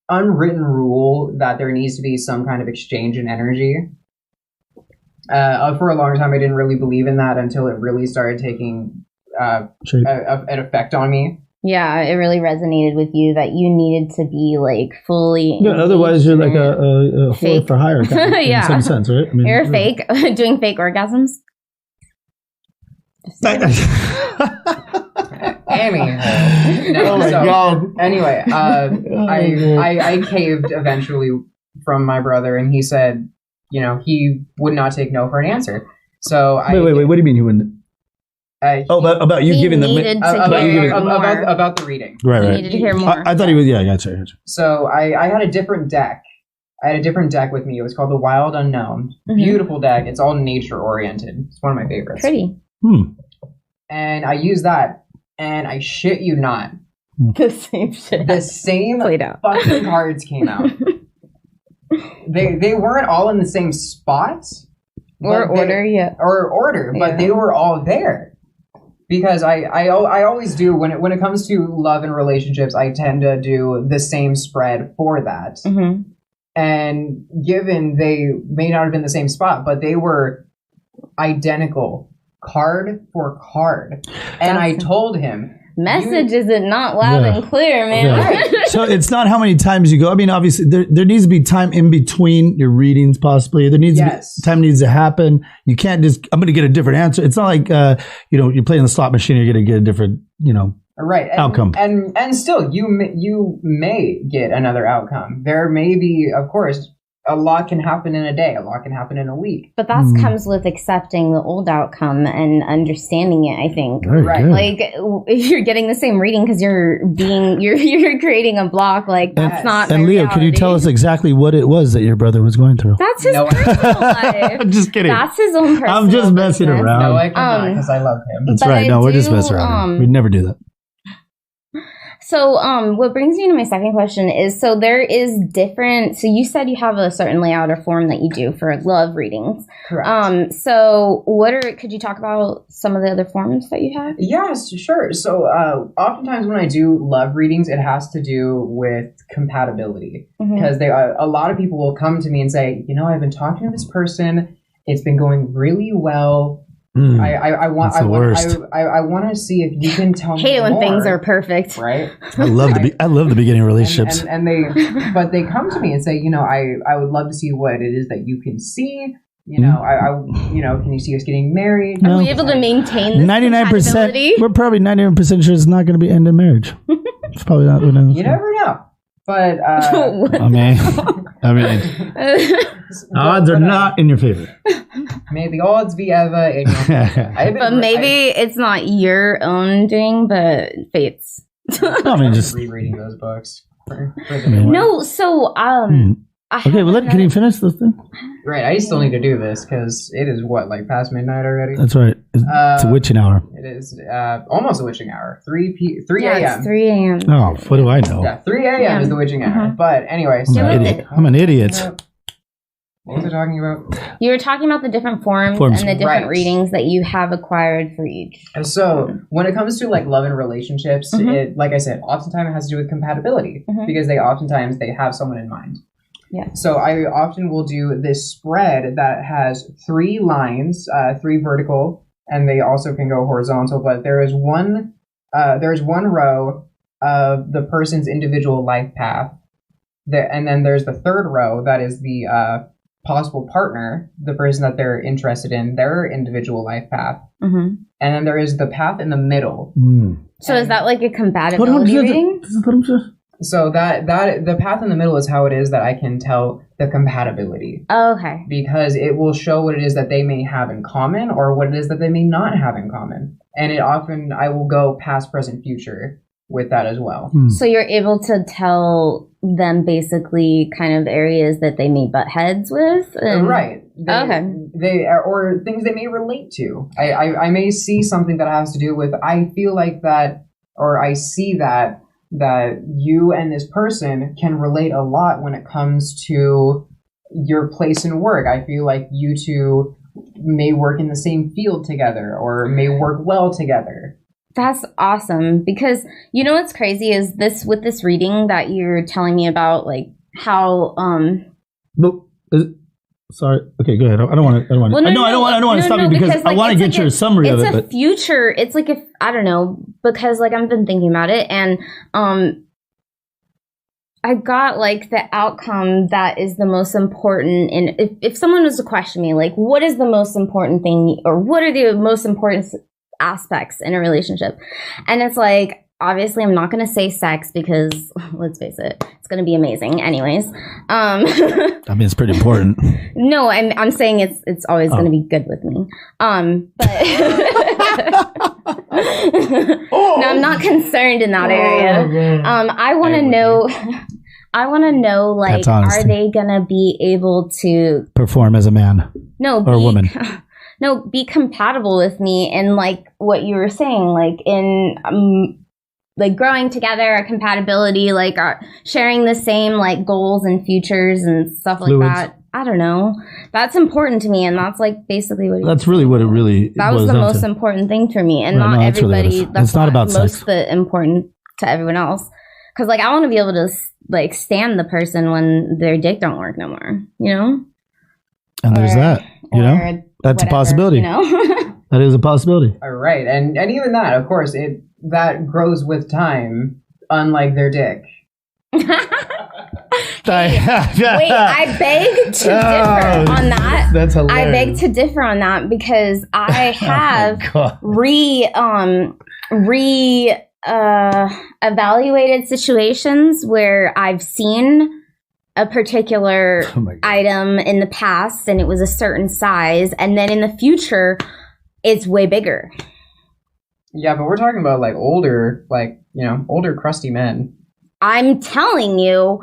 S7: unwritten rule that there needs to be some kind of exchange in energy. For a long time, I didn't really believe in that until it really started taking an effect on me.
S5: Yeah, it really resonated with you that you needed to be like fully.
S4: Yeah, otherwise you're like a whore for hire.
S5: Yeah,
S4: in some sense, right? I mean,
S5: you're fake doing fake orgasms.
S7: Oh my god. Anyway, I caved eventually from my brother, and he said, he would not take no for an answer. So
S4: wait. What do you mean he wouldn't? About you giving them
S7: about the reading.
S4: Right.
S5: He needed to hear more.
S4: I thought he was. Yeah, I gotcha.
S7: So I had a different deck. I had a different deck with me. It was called the Wild Unknown.
S5: Mm-hmm.
S7: Beautiful deck. It's all nature oriented. It's one of my favorites.
S5: Pretty.
S7: And I used that, and I shit you not,
S5: the same shit.
S7: The same
S5: played out.
S7: Fucking cards came out. They weren't all in the same spot.
S5: Or order,
S7: but they were all there. Because I always do, when it comes to love and relationships, I tend to do the same spread for that.
S5: Mm-hmm.
S7: And given they may not have been the same spot, but they were identical card for card. And I told him,
S5: message isn't not loud and clear, man.
S4: Yeah. So it's not how many times you go. I mean, obviously, there needs to be time in between your readings, possibly. There needs to be time needs to happen. You can't just, I'm going to get a different answer. It's not like, you're playing the slot machine, you're going to get a different,
S7: right.
S4: outcome.
S7: And still, you may get another outcome. There may be, of course, a lot can happen in a day. A lot can happen in a week.
S5: But that comes with accepting the old outcome and understanding it, I think.
S7: Right.
S5: Like, if you're getting the same reading because you're creating a block, like, that's not
S4: And Leo, can you tell us exactly what it was that your brother was going through?
S5: That's his personal life.
S4: I'm just kidding.
S5: That's his own personal
S4: I'm just messing
S5: business.
S4: around.
S7: No, I cannot because I love him.
S4: That's right. No, we're just messing around. We'd never do that.
S5: So, what brings me to my second question is, so there is different, so you said you have a certain layout or form that you do for love readings.
S7: Correct.
S5: So could you talk about some of the other forms that you have?
S7: Yes, sure. So, oftentimes when I do love readings, it has to do with compatibility. Because a lot of people will come to me and say, I've been talking to this person. It's been going really well. I want to see if you can tell me
S5: hate it when
S7: more,
S5: things are perfect,
S7: right?
S4: I love the beginning of relationships,
S7: and they come to me and say, I would love to see what it is that you can see. Can you see us getting married?
S5: Are we able to maintain this
S4: 99%? We're probably 99% sure it's not going to be end in marriage. It's probably not.
S7: You never know. But
S4: I mean, odds are not in your favor.
S7: May the odds be ever in your favor.
S5: But maybe it's not your own doing, but fate's.
S4: I mean, just
S7: rereading those books.
S5: No, so
S4: okay, well, can you finish this thing?
S7: Right, I still need to do this because it is past midnight already.
S4: That's right. It's a witching hour.
S7: It is almost a witching hour. 3
S5: yeah,
S7: a.m.
S5: It's 3 a.m.
S4: Oh, what do I know?
S7: Yeah, 3 a.m. is the witching hour. But anyway,
S4: I'm an idiot.
S7: What was I talking about?
S5: You were talking about the different forms and the different readings that you have acquired for each.
S7: And so when it comes to love and relationships, it, like I said, oftentimes it has to do with compatibility because they have someone in mind.
S5: Yeah.
S7: So I often will do this spread that has 3 lines, 3 vertical, and they also can go horizontal. But there is one row of the person's individual life path, and then there's the third row that is the possible partner, the person that they're interested in, their individual life path, and then there is the path in the middle.
S5: So is that like a compatibility reading?
S7: So that the path in the middle is how it is that I can tell the compatibility.
S5: Oh, okay.
S7: Because it will show what it is that they may have in common or what it is that they may not have in common. And I will go past, present, future with that as well.
S5: So you're able to tell them basically kind of areas that they may butt heads with?
S7: Right.
S5: Okay.
S7: Or things they may relate to. I may see something that has to do with, I feel like that, or I see that you and this person can relate a lot when it comes to your place in work. I feel like you two may work in the same field together or may work well together.
S5: That's awesome because what's crazy is with this reading that you're telling me about, like how
S4: sorry. Okay, go ahead. I don't want to. I don't want to stop you because I want to get your summary of it.
S5: It's a future. It's like I don't know because I've been thinking about it and I got the outcome that is the most important. And if someone was to question me, what is the most important thing or what are the most important aspects in a relationship, and it's obviously I'm not going to say sex because let's face it, it's going to be amazing anyways.
S4: I mean, it's pretty important.
S5: No, I'm saying it's always going to be good with me. But no, I'm not concerned in that area. I want to know are they going to be able to
S4: perform as a man?
S5: No,
S4: or a woman.
S5: No, be compatible with me in what you were saying, in growing together, compatibility, sharing the same goals and futures and stuff like that. I don't know. That's important to me, and that's basically what.
S4: That's really what it really.
S5: That was the most important thing for me, and not everybody.
S4: Really that's not about
S5: most
S4: sex.
S5: Important to everyone else, because I want to be able to stand the person when their dick don't work no more.
S4: And there's that. That's whatever, a possibility. That is a possibility.
S7: Right, and even that, of course, that grows with time, unlike their dick.
S5: Wait, I beg to differ on that.
S4: That's hilarious.
S5: I beg to differ on that because I have evaluated situations where I've seen a particular item in the past and it was a certain size, and then in the future it's way bigger.
S7: Yeah, but we're talking about like older crusty men.
S5: I'm telling you,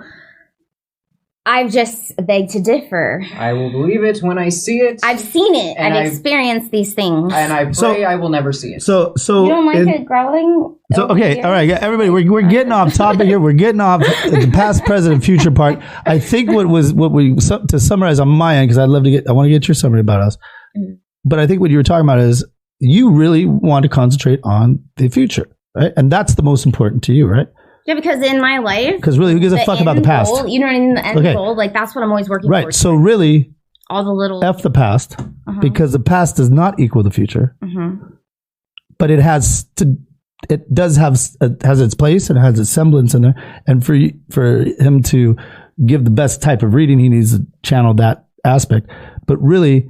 S5: I've just beg to differ.
S7: I will believe it when I see it.
S5: I've seen it. I've experienced these things.
S7: And I pray I will never see it.
S4: So
S5: you don't like it growling?
S4: So, okay, all right, everybody, we're getting off topic here. We're getting off the past, present, and future part. I think to summarize on my end, because I want to get your summary about us. Mm-hmm. But I think what you were talking about is you really want to concentrate on the future, right? And that's the most important to you, right?
S5: Yeah, because in my life,
S4: because really, who gives a fuck about the past?
S5: Goal, you know what I mean? The end goal, like that's what I'm always working
S4: right.
S5: towards.
S4: So really,
S5: all the little
S4: F the past, because the past does not equal the future, but it has its place and it has its semblance in there. And for him to give the best type of reading, he needs to channel that aspect. But really,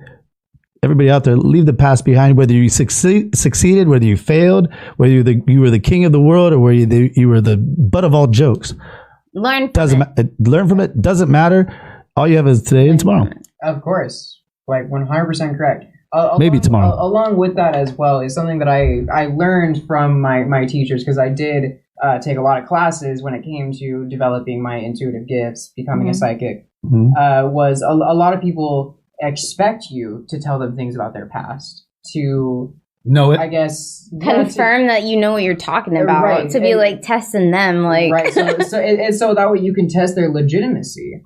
S4: everybody out there, leave the past behind. Whether you succeeded, whether you failed, whether you were the king of the world, or whether you were the butt of all jokes.
S5: Learn
S4: from it. Doesn't matter. All you have is today and tomorrow.
S7: Of course, like 100% correct.
S4: Maybe tomorrow.
S7: Along with that as well is something that I learned from my teachers, because I did take a lot of classes when it came to developing my intuitive gifts, becoming a psychic. Was a lot of people expect you to tell them things about their past, to
S4: know it,
S7: I guess,
S5: confirm that you know what you're talking about,
S7: right,
S5: to be like testing them, like
S7: right. So that way you can test their legitimacy.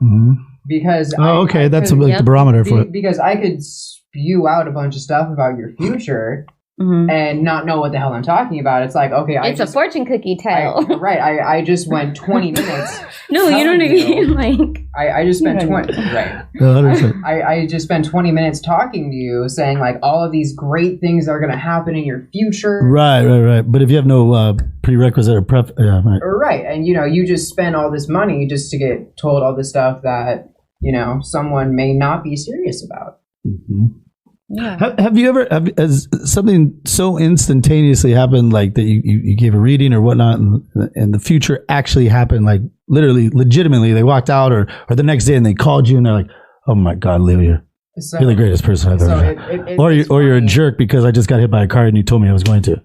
S7: Because
S4: that's the barometer for it.
S7: Because I could spew out a bunch of stuff about your future and not know what the hell I'm talking about. It's like, okay,
S5: it's a fortune cookie tale.
S7: I just went 20 minutes.
S5: No, you know what I mean? Like,
S7: I just spent 20. Right. I just spent 20 minutes talking to you, saying like all of these great things that are going to happen in your future.
S4: Right. But if you have no prerequisite or prep,
S7: right, and you just spend all this money just to get told all this stuff that someone may not be serious about.
S5: Yeah.
S4: Have you ever has something so instantaneously happened, like that you gave a reading or whatnot, and the future actually happened, like literally, legitimately, they walked out or the next day and they called you and they're like, oh my God, Leo, you're the greatest person I've ever met. Or you're a jerk because I just got hit by a car and you told me I was going to.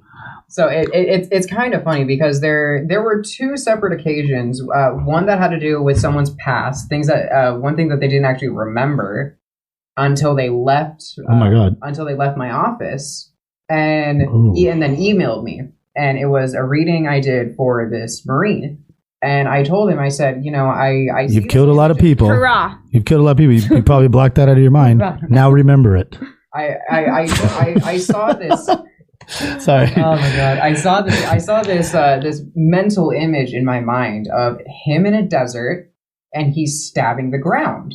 S7: So it's kind of funny because there were two separate occasions. One that had to do with someone's past, one thing that they didn't actually remember until they left.
S4: Oh my God!
S7: Until they left my office, and then emailed me, and it was a reading I did for this Marine. And I told him, I said,
S4: you've killed a lot of people.
S5: Hurrah!
S4: You've killed a lot of people. You probably blocked that out of your mind. Now remember it.
S7: I saw this.
S4: Sorry.
S7: Oh my God! I saw this mental image in my mind of him in a desert, and he's stabbing the ground.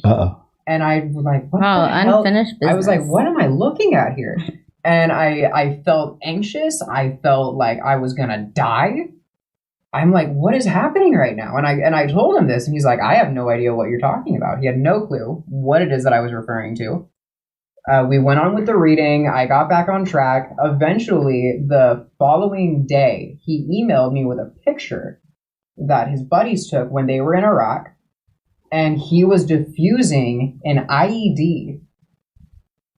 S7: And I was like, what the hell?
S5: Unfinished business.
S7: I was like, what am I looking at here? And I felt anxious. I felt like I was gonna die. I'm like, what is happening right now? And I told him this, and he's like, I have no idea what you're talking about. He had no clue what it is that I was referring to. We went on with the reading. I got back on track. Eventually, the following day, he emailed me with a picture that his buddies took when they were in Iraq. And he was diffusing an IED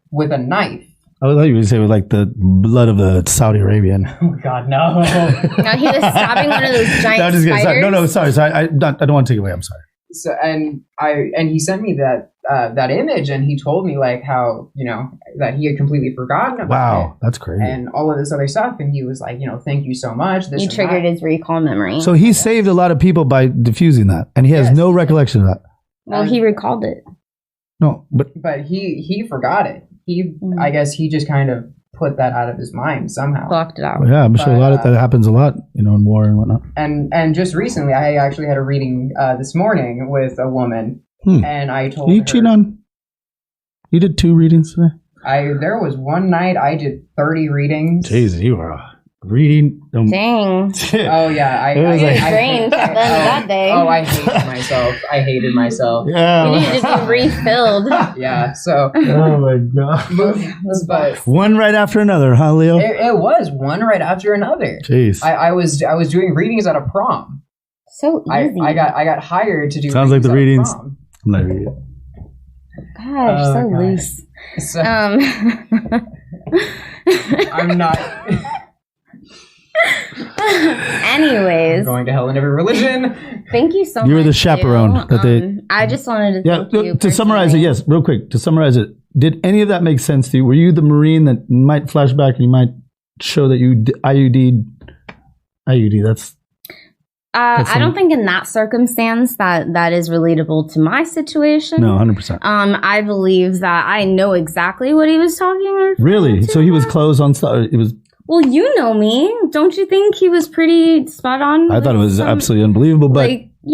S7: with a knife.
S4: I thought you were going to say with like the blood of the Saudi Arabian.
S7: Oh God, no!
S5: No, he was stabbing one of those giant spiders.
S4: No, sorry. I don't want to take it away. I'm sorry.
S7: So and he sent me that image, and he told me like how that he had completely forgotten about it.
S4: That's crazy.
S7: And all of this other stuff, and he was like, thank you so much.
S5: You triggered his recall memory.
S4: So he saved a lot of people by diffusing that, and he has no recollection of that.
S5: Well, he recalled it.
S4: No, but
S7: he forgot it. I guess he just kind of put that out of his mind somehow.
S5: Blocked it out.
S4: Well, yeah, I'm sure a lot of that happens a lot, in war and whatnot.
S7: And just recently, I actually had a reading this morning with a woman, and I told her...
S4: You cheating on... You did 2 readings today?
S7: There was one night I did 30 readings.
S4: Jesus, you are reading.
S5: Dang.
S7: Oh yeah, I
S5: drained that day.
S7: Oh, I hated myself.
S4: Yeah.
S5: You needed to be refilled.
S7: Yeah. So.
S4: Oh my god.
S7: But
S4: one right after another, huh, Leo?
S7: It was one right after another.
S4: Jeez.
S7: I was doing readings at a prom.
S5: So easy.
S7: I got hired to do.
S4: Sounds like the readings.
S7: I'm
S4: not reading it.
S5: Gosh, so
S7: God.
S5: loose.
S7: So, I'm not.
S5: Anyways,
S7: I'm going to hell in every religion.
S5: Thank you so much.
S4: You were the chaperone that they.
S5: I just wanted to. Thank you
S4: to summarize it, yes, real quick. To summarize it, did any of that make sense to you? Were you the Marine that might flash back and you might show that you IUD? That's.
S5: I don't think in that circumstance that is relatable to my situation.
S4: No, 100%.
S5: I believe that I know exactly what he was talking about.
S4: Really? So he was closed on stuff. It was.
S5: Well, you know me. Don't you think he was pretty spot on?
S4: I thought it was absolutely unbelievable, but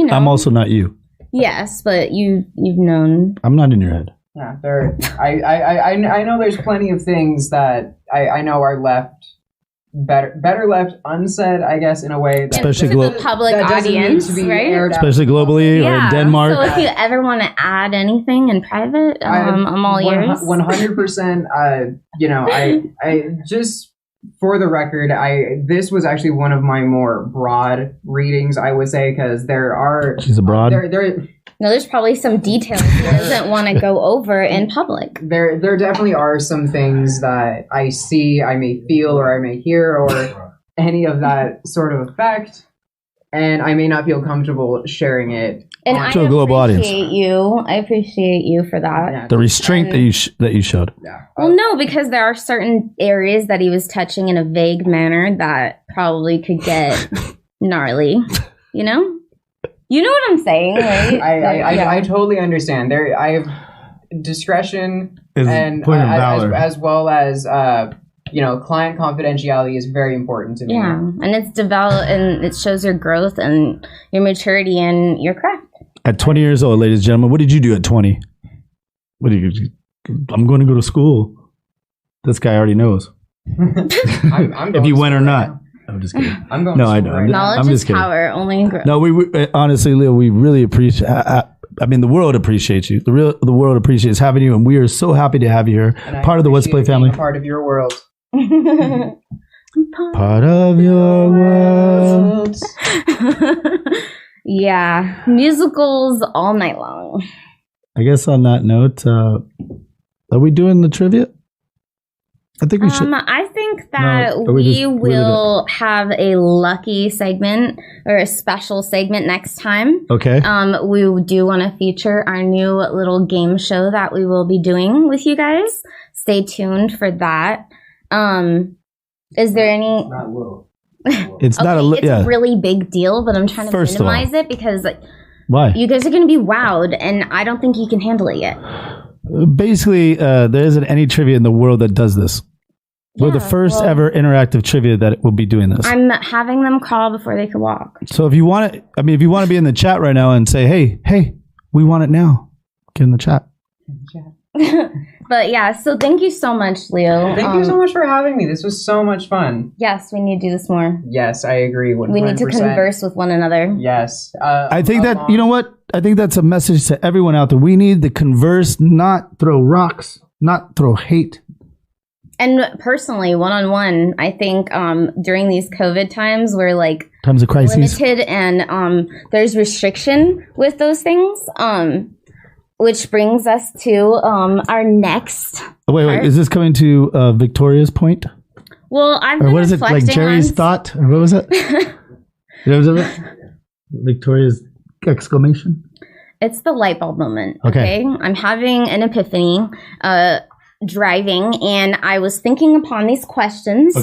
S4: I'm also not you.
S5: Yes, but you've known.
S4: I'm not in your head.
S7: Yeah, I know there's plenty of things that I know are left better left unsaid, I guess, in a way that
S4: especially
S5: to the public audience, right?
S4: Especially globally or in Denmark.
S5: So if you ever want to add anything in private, I'm all ears.
S7: 100%. I just. For the record, this was actually one of my more broad readings, I would say, because there are...
S4: She's a broad?
S5: There's probably some details he doesn't want to go over in public.
S7: There definitely are some things that I see, I may feel, or I may hear, or any of that sort of effect, and I may not feel comfortable sharing it.
S5: And I appreciate you. I appreciate you for that.
S7: Yeah.
S4: The restraint that you showed.
S7: Yeah.
S5: Well, no, because there are certain areas that he was touching in a vague manner that probably could get gnarly. You know what I'm saying, right?
S7: I totally understand. I have discretion
S4: is
S7: and
S4: point of valor.
S7: as well as client confidentiality is very important to me.
S5: Yeah, and it's developed and it shows your growth and your maturity and your craft.
S4: At 20 years old, ladies and gentlemen, what did you do at 20? What did you? I'm going to go to school. This guy already knows.
S7: I'm
S4: if you went or not. I'm just kidding.
S7: I'm going.
S4: No, I know.
S5: Knowledge is power. Only growth.
S4: No, we honestly, Leo, we really appreciate. I mean, the world appreciates you. The world appreciates having you, and we are so happy to have you here. Part of the What's Play family.
S7: Part of your world.
S4: Part of your world.
S5: Yeah, musicals all night long.
S4: I guess on that note, are we doing the trivia? I think we should.
S5: I think that we will have a lucky segment or a special segment next time.
S4: Okay.
S5: We do want to feature our new little game show that we will be doing with you guys. Stay tuned for that. Is there any?
S9: Not little.
S4: It's not a.
S5: It's a really big deal, but I'm trying to minimize it because
S4: why?
S5: You guys are going to be wowed, and I don't think you can handle it yet.
S4: Basically, there isn't any trivia in the world that does this. We're the first ever interactive trivia that will be doing this.
S5: I'm having them call before they can walk.
S4: So if you want to, if you want to be in the chat right now and say, hey, we want it now, get in the chat.
S5: But yeah, so thank you so much, Leo.
S7: Thank you so much for having me. This was so much fun.
S5: Yes, we need to do this more.
S7: Yes, I agree. 100%.
S5: We need to converse with one another.
S7: Yes.
S4: I think that, you know what? I think that's a message to everyone out there. We need to converse, not throw rocks, not throw hate.
S5: And personally, one-on-one, I think during these COVID times, we're
S4: times of crises,
S5: limited and there's restriction with those things. Which brings us to our next.
S4: Oh, wait, is this coming to Victoria's point?
S5: Well, I've been
S4: what is it, like Jerry's thought? Or what was it? Victoria's exclamation?
S5: It's the light bulb moment.
S4: Okay.
S5: I'm having an epiphany driving, and I was thinking upon these questions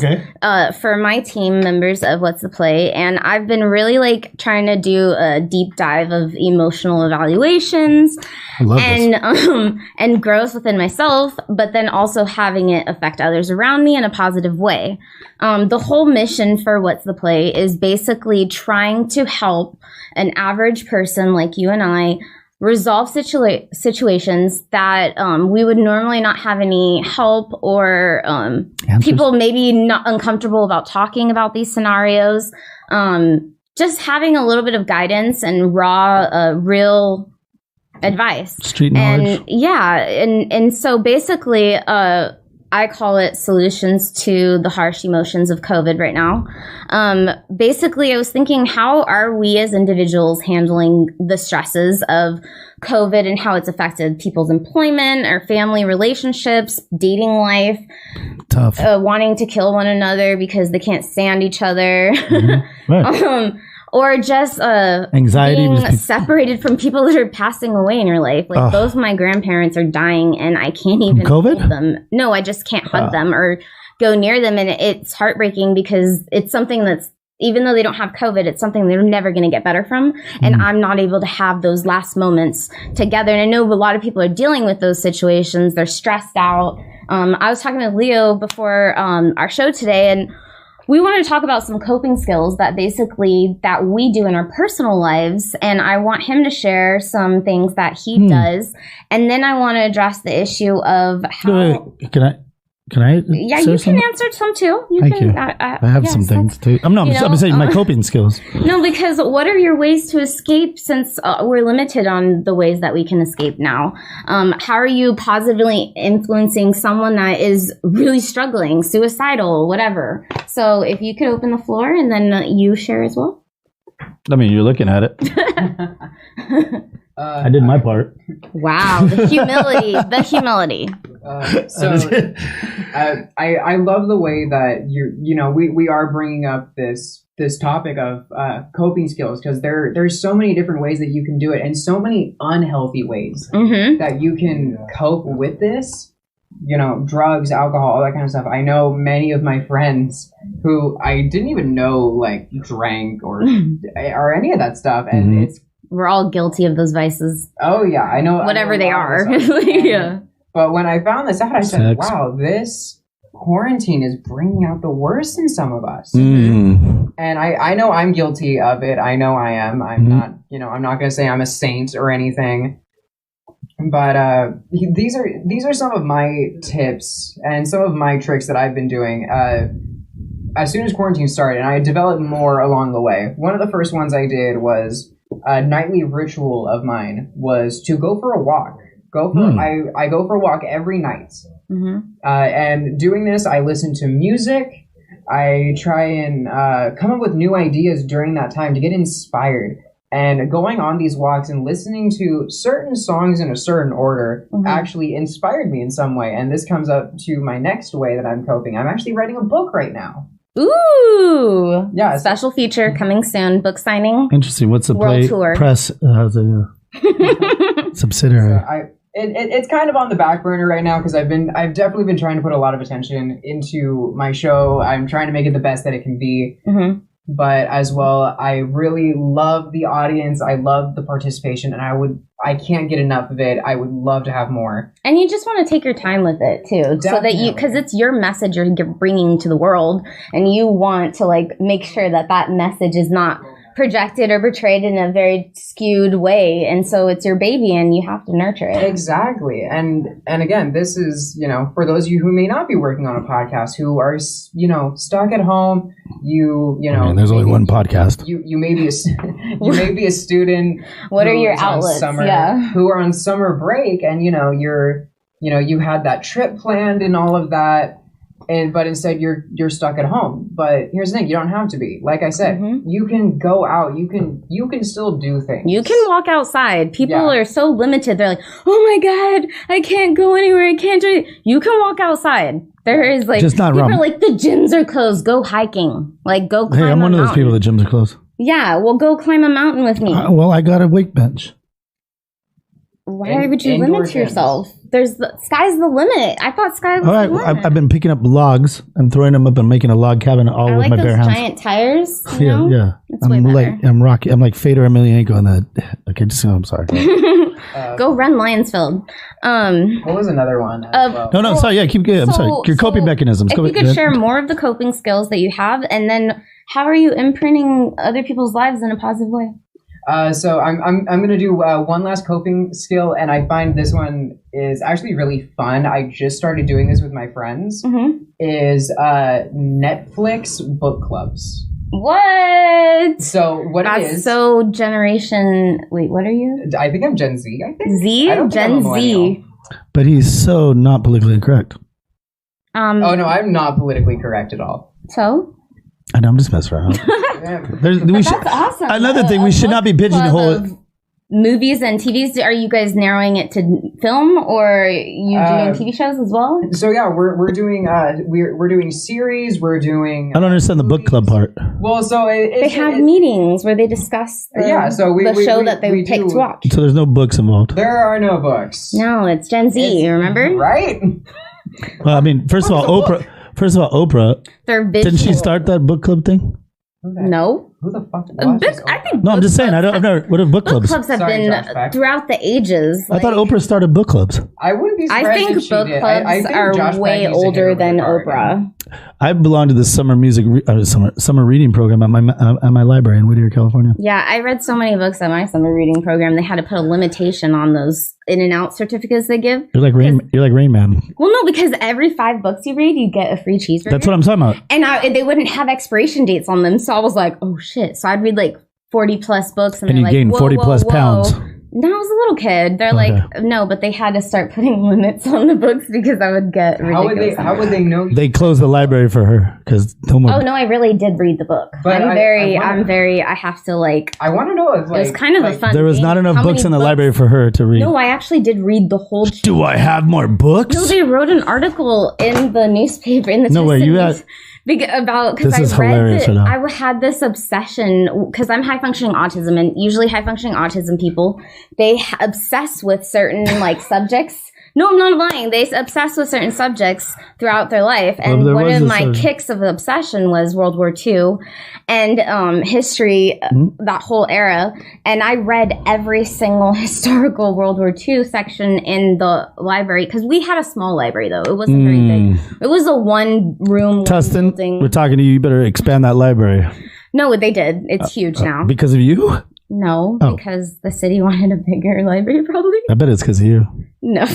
S5: for my team members of What's the Play, and I've been really trying to do a deep dive of emotional evaluations and growth within myself, but then also having it affect others around me in a positive way. The whole mission for What's the Play is basically trying to help an average person like you and I resolve situations that we would normally not have any help or people maybe not uncomfortable about talking about these scenarios. Just having a little bit of guidance and raw, real advice.
S4: Street knowledge.
S5: And so basically, I call it solutions to the harsh emotions of COVID right now. Basically, I was thinking, how are we as individuals handling the stresses of COVID and how it's affected people's employment, our family relationships, dating life,
S4: tough,
S5: wanting to kill one another because they can't stand each other,
S4: Right.
S5: Or just
S4: anxiety,
S5: being separated from people that are passing away in your life. Like both my grandparents are dying, and I can't even
S4: COVID?
S5: hug them. No, I just can't hug them or go near them, and it's heartbreaking because it's something that's, even though they don't have COVID, it's something they're never going to get better from. And I'm not able to have those last moments together. And I know a lot of people are dealing with those situations. They're stressed out. I was talking with Leo before our show today, and we want to talk about some coping skills that we do in our personal lives. And I want him to share some things that he does. And then I want to address the issue of how...
S4: Can I?
S5: Yeah, you can answer some too.
S4: Thank you. I have some things too. I'm saying my coping skills.
S5: No, because what are your ways to escape, since we're limited on the ways that we can escape now? How are you positively influencing someone that is really struggling, suicidal, whatever? So if you could open the floor and then you share as well.
S4: I mean, you're looking at it. I did my part.
S5: Wow, the humility, the humility.
S7: I love the way that we are bringing up this topic of coping skills, because there's so many different ways that you can do it, and so many unhealthy ways that you can cope with this. Drugs, alcohol, all that kind of stuff. I know many of my friends who I didn't even know drank or any of that stuff, and
S5: we're all guilty of those vices.
S7: Oh yeah, I know.
S5: Whatever they are.
S7: Yeah. But when I found this out, I said, wow, this quarantine is bringing out the worst in some of us. And I know I'm guilty of it. I know I am. I'm not, I'm not going to say I'm a saint or anything. But these are some of my tips and some of my tricks that I've been doing as soon as quarantine started, and I developed more along the way. One of the first ones I did was a nightly ritual of mine was to go for a walk. I go for a walk every night. And doing this, I listen to music. I try and come up with new ideas during that time to get inspired. And going on these walks and listening to certain songs in a certain order actually inspired me in some way. And this comes up to my next way that I'm coping. I'm actually writing a book right now.
S5: Ooh! Yeah. Special feature coming soon. Book signing.
S4: Interesting. What's the
S5: World tour.
S4: Press? How's it? Subsidiary.
S7: So it's kind of on the back burner right now because I've definitely been trying to put a lot of attention into my show. I'm trying to make it the best that it can be. But as well, I really love the audience. I love the participation, and I can't get enough of it. I would love to have more.
S5: And you just want to take your time with it too, so that because it's your message you're bringing to the world, and you want to make sure that message is not projected or portrayed in a very skewed way, and so it's your baby and you have to nurture it.
S7: Exactly. And again, this is, for those of you who may not be working on a podcast, who are, stuck at home,
S4: there's only one podcast.
S7: You may be a student.
S5: What are your outlets?
S7: Who are on summer break, and you had that trip planned and all of that. But instead you're stuck at home. But here's the thing, you don't have to be. Like I said, you can go out, you can still do things.
S5: You can walk outside. People are so limited. They're like, oh my God, I can't go anywhere, I can't do it. You can walk outside. There is
S4: just not
S5: people are like, the gyms are closed, go hiking. Go climb
S4: Hey, I'm one of those
S5: mountain.
S4: people, the gyms are closed.
S5: Yeah, well, go climb a mountain with me.
S4: I got a weight bench.
S5: Why would you limit yourself? Sky's the limit. I thought sky was the limit.
S4: I've been picking up logs and throwing them up and making a log cabin all with my bare hands.
S5: Giant tires.
S4: Yeah.
S5: It's way better.
S4: I'm Rocky. I'm like Fader Emelianenko on that. Okay, I'm sorry.
S5: Go run Lionsfield.
S7: What was another one?
S4: No, sorry. Yeah, keep going. I'm sorry. Your coping mechanisms.
S5: If you could share more of the coping skills that you have, and then how are you imprinting other people's lives in a positive way?
S7: So I'm gonna do one last coping skill, and I find this one is actually really fun. I just started doing this with my friends. Is Netflix book clubs.
S5: What?
S7: So what
S5: That's
S7: it is?
S5: so generation. Wait, what are you?
S7: I think I'm Gen Z. I think
S5: Z.
S7: I don't think I'm a
S5: Gen
S7: millennial.
S5: Z.
S4: But he's so not politically correct.
S7: Oh no, I'm not politically correct at all.
S5: So.
S4: I know, I'm just messing around.
S5: That's awesome.
S4: Another thing, we should not be pigeonholed.
S5: Movies and TVs. Are you guys narrowing it to film, or are you doing TV shows as well?
S7: So yeah, we're doing we're doing series. We're doing.
S4: I don't understand the book club part.
S7: Well, so
S5: they have meetings where they discuss the, the show that they pick to watch.
S4: So there's no books involved.
S7: There are no books.
S5: No, it's Gen Z. Remember?
S7: Right.
S4: Well, I mean, first of all, Oprah.
S5: They're
S4: didn't she
S5: visual.
S4: start that book club thing?
S5: No.
S7: Who the fuck?
S5: I think
S4: No, I'm just saying. I've never. What are book clubs?
S5: book clubs have been throughout the ages.
S4: I thought Oprah started book clubs.
S7: I wouldn't be surprised
S5: I think
S7: if she
S5: book
S7: did.
S5: clubs
S7: I think
S5: are
S7: Josh
S5: way
S7: Peck needs to hit
S5: older
S7: her
S5: than
S7: with a car
S5: Oprah.
S7: again.
S4: I belong to the summer reading program at my library in Whittier, California.
S5: Yeah, I read so many books at my summer reading program. They had to put a limitation on those in and out certificates they give.
S4: You're like Rain Man.
S5: Well, no, because every 5 books you read, you get a free cheeseburger.
S4: That's what I'm talking about.
S5: And they wouldn't have expiration dates on them, so I was like, oh shit. So I'd read like 40 plus books,
S4: And
S5: they're
S4: you
S5: like,
S4: gained 40 plus pounds.
S5: No, I was a little kid. They're like, no, but they had to start putting limits on the books because I would get ridiculous.
S7: How would they know?
S4: They closed the library for her because no more.
S5: Oh no, I really did read the book.
S7: But
S5: I have to like.
S7: I want to know if
S5: it was kind of a fun.
S4: There was
S5: thing.
S4: not enough
S5: How
S4: books
S5: many
S4: in the library for her to read.
S5: No, I actually did read the whole.
S4: Do I have more books?
S5: No, they wrote an article in the newspaper in the.
S4: No way, you
S5: Test about because
S4: This is
S5: I read
S4: hilarious
S5: that
S4: right now.
S5: I had this obsession because I'm high functioning autism, and usually high functioning autism people they obsess with certain like subjects. No, I'm not lying. They obsess with certain subjects throughout their life, and
S4: there
S5: one
S4: was
S5: of
S4: a
S5: my
S4: certain-
S5: kicks of obsession was World War II and history, that whole era. And I read every single historical World War II section in the library because we had a small library though. It wasn't very big. It was a one room.
S4: Tustin, we're talking to you. You better expand that library.
S5: No, they did. It's huge now.
S4: Because of you?
S5: No,
S4: Oh.
S5: because the city wanted a bigger library probably.
S4: I bet it's because of you.
S5: No.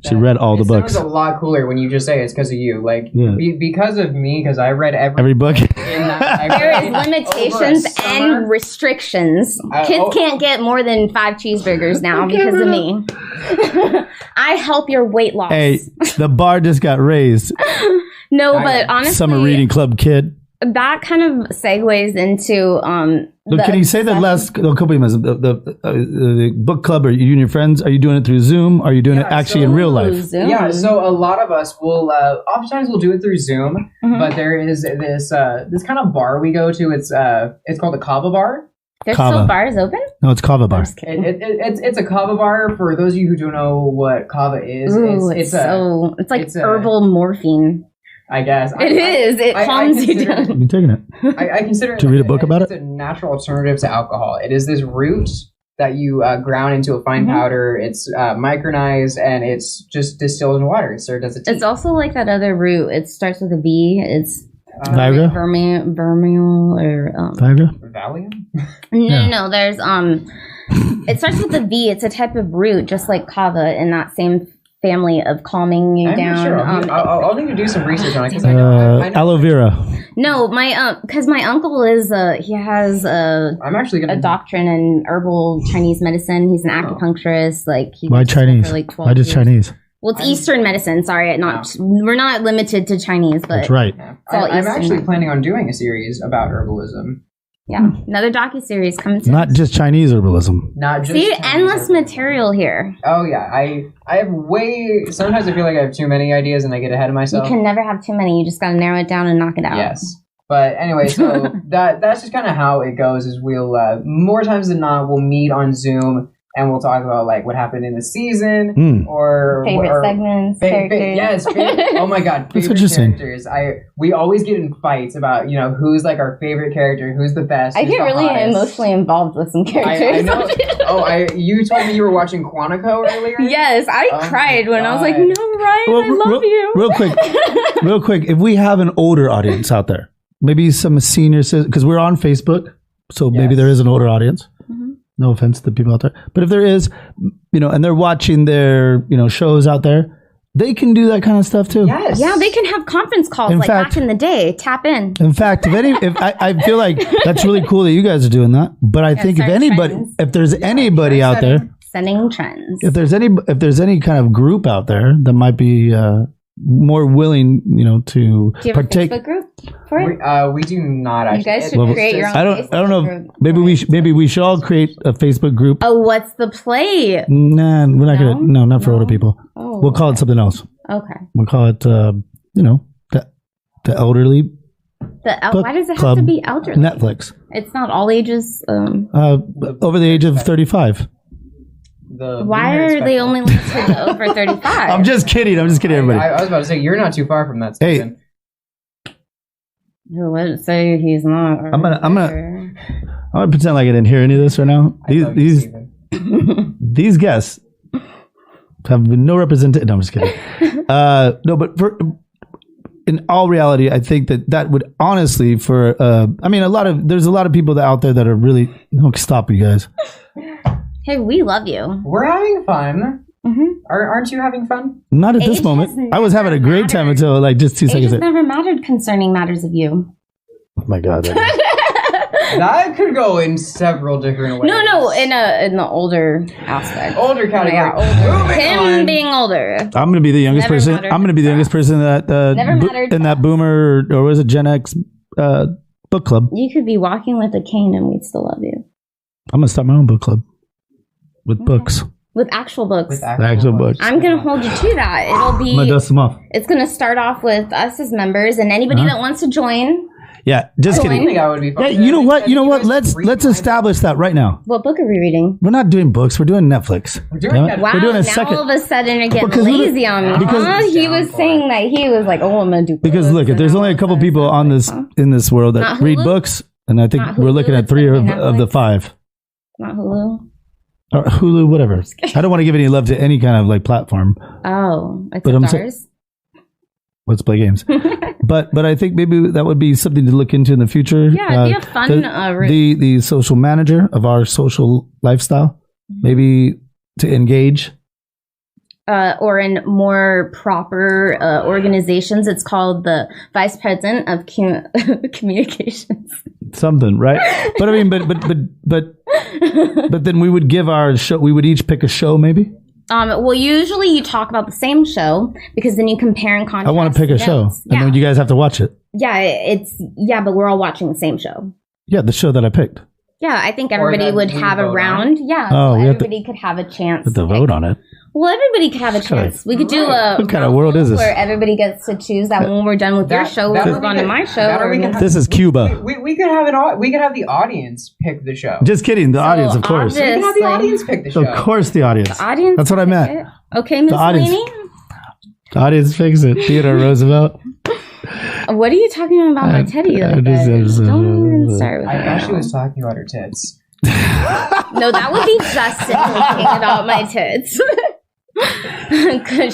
S4: She read all the
S7: It
S4: books.
S7: sounds a lot cooler when you just say it's because of you. Like
S4: Yeah.
S7: because of me, because I read
S4: Every book.
S5: There is limitations and restrictions. Kids can't get more than 5 cheeseburgers now because of me. I help your weight loss.
S4: Hey, the bar just got raised.
S5: No, but honestly,
S4: Summer reading club kid.
S5: that kind of segues into
S4: Look, can you say the last couple of minutes? The book club, are you and your friends? Are you doing it through Zoom? Are you doing it actually in real life?
S7: Yeah, so a lot of us will oftentimes we'll do it through Zoom, but there is this kind of bar we go to. It's called a kava bar.
S5: There's
S4: Kava.
S5: still bars open?
S4: No, it's kava bar.
S7: It's a kava bar. For those of you who don't know what kava is,
S5: Ooh,
S7: it's
S5: like
S7: it's a-
S5: herbal morphine.
S7: I guess
S5: It is. It calms you down.
S4: You taking it?
S7: I consider
S4: To read a book about
S7: it's a natural alternative to alcohol. It is this root that you ground into a fine powder. It's micronized and it's just distilled in water. It's served as a tea.
S5: It's also like that other root. It starts with a V. It's
S4: Viagra?
S5: Vermeil or
S4: Viagra?
S7: Valium?
S5: No. There's it starts with a V. It's a type of root, just like kava, in that same family of calming you
S7: I'm
S5: down.
S7: not sure. I'll need to do some research on it because I know.
S4: Aloe vera.
S5: No, my because my uncle is he has
S7: I'm actually
S5: a doctrine in herbal Chinese medicine. He's an acupuncturist. Like he
S4: Why
S5: was there
S4: Chinese?
S5: For like 12
S4: Why just
S5: years.
S4: Chinese?
S5: Well, it's Eastern medicine. Sorry, we're not limited to Chinese, but
S4: That's right.
S5: It's all
S7: I'm
S5: Eastern
S7: actually
S5: medicine.
S7: planning on doing a series about herbalism.
S5: Yeah, another docu-series coming soon.
S4: Not just Chinese herbalism.
S7: Not just
S5: See,
S7: Chinese
S5: endless
S7: herbalism.
S5: material here.
S7: Oh yeah, I have way. Sometimes I feel like I have too many ideas and I get ahead of myself.
S5: You can never have too many. You just got to narrow it down and knock it out.
S7: Yes. But anyway, so that's just kind of how it goes. Is we'll more times than not we'll meet on Zoom and we'll talk about like what happened in the season or
S5: Favorite segments, characters.
S7: Yes. Oh my God,
S4: That's
S7: favorite
S4: interesting.
S7: characters. We always get in fights about who's like our favorite character, who's the best.
S5: I
S7: who's
S5: get
S7: the
S5: really
S7: hottest.
S5: emotionally involved with some characters.
S7: I know. You told me you were watching Quantico earlier.
S5: Yes, I
S7: Oh
S5: cried
S7: my
S5: when I was like,
S7: God.
S5: "No, Ryan, I love you."
S4: Real quick. If we have an older audience out there, maybe some senior, because we're on Facebook. So maybe there is an older audience. No offense to the people out there. But if there is, and they're watching their, shows out there, they can do that kind of stuff too.
S7: Yes.
S5: Yeah, they can have conference calls back in the day. Tap in.
S4: In fact, if I feel like that's really cool that you guys are doing that. But I think if there's anybody out there
S5: setting trends, if
S4: there's any kind of group out there that might be more willing, to
S5: do you have
S4: partake.
S5: a Facebook group for it?
S7: We do not. Actually.
S5: You guys should create your own.
S4: I don't know.
S5: Group.
S4: Maybe we should all create a Facebook group.
S5: Oh, what's the play?
S4: Nah, we're not gonna. No, not for older people.
S5: Oh,
S4: we'll call it something else.
S5: Okay.
S4: We'll call it, the elderly.
S5: Why does it have to be elderly?
S4: Netflix.
S5: It's not all ages.
S4: Over the age of 35.
S5: Why are they only limited to over 35?
S4: I'm just kidding, everybody.
S7: I was about to say, you're not too far from that, Stephen.
S4: Hey.
S5: Let's say he's not.
S4: I'm gonna pretend like I didn't hear any of this right now. These guests have no representation. No, I'm just kidding. No, but in all reality, I think that would honestly there's a lot of people out there that are really, stop you guys.
S5: Hey, we love you.
S7: We're having fun. Aren't you having fun?
S4: Not at this moment. I was having a great time until just 2 seconds.
S5: It never mattered concerning matters of you.
S4: Oh my God.
S7: That could go in several different ways.
S5: No, in the older aspect.
S7: Older category.
S5: Yeah, older. Him being older.
S4: I'm gonna be the youngest person. I'm gonna be the youngest person that in that Boomer or was it Gen X book club.
S5: You could be walking with a cane and we'd still love you.
S4: I'm gonna start my own book club with books.
S5: With actual books.
S4: With actual books.
S5: I'm going to hold you to that. It'll be...
S4: I'm going to dust them off.
S5: It's going to start off with us as members and anybody that wants to join.
S4: Yeah, just kidding.
S7: I think that would be fun.
S4: Yeah, you know what? Let's establish that right now.
S5: What book are we reading?
S4: We're not doing books. We're doing Netflix.
S7: We're doing Netflix.
S5: Wow,
S4: we're doing a
S5: now
S4: second.
S5: all of a sudden you're getting lazy on me. Because he was saying that he was like, I'm going to do books.
S4: Because look, if there's only a couple people in this world that read books, and I think we're looking at 3 of the 5.
S5: Not Hulu?
S4: Or Hulu, whatever. I don't want to give any love to any kind of platform.
S5: Oh, except ours?
S4: Let's play games. but I think maybe that would be something to look into in the future.
S5: Yeah, it'd be a fun...
S4: the social manager of our social lifestyle, maybe to engage.
S5: Or in more proper organizations, it's called the Vice President of Communications.
S4: Something, right? But I mean, but then we would give our show. We would each pick a show, maybe.
S5: Well, usually you talk about the same show because then you compare and contrast.
S4: I want to pick a show, and then you guys have to watch it.
S5: Yeah, but we're all watching the same show.
S4: Yeah, the show that I picked.
S5: Yeah, I think everybody would have a round. Yeah,
S4: so
S5: everybody could have a chance
S4: to vote on it.
S5: Well, everybody could have a chance. We could do
S4: what kind of world is this?
S5: Where everybody gets to choose that when we're done with your show, we'll move on to my show.
S4: This is Cuba.
S7: We could have it. We could have the audience pick the show.
S4: Just kidding. The audience, of course.
S7: We can have the audience pick the show.
S4: Of course, the audience.
S5: The audience.
S4: That's what I meant.
S5: Okay, Miss Laney.
S4: The audience picks it. Theodore Roosevelt.
S5: What are you talking about my teddy? Don't even start with
S7: I thought she was talking about her tits.
S5: No, that would be Justin talking about my tits.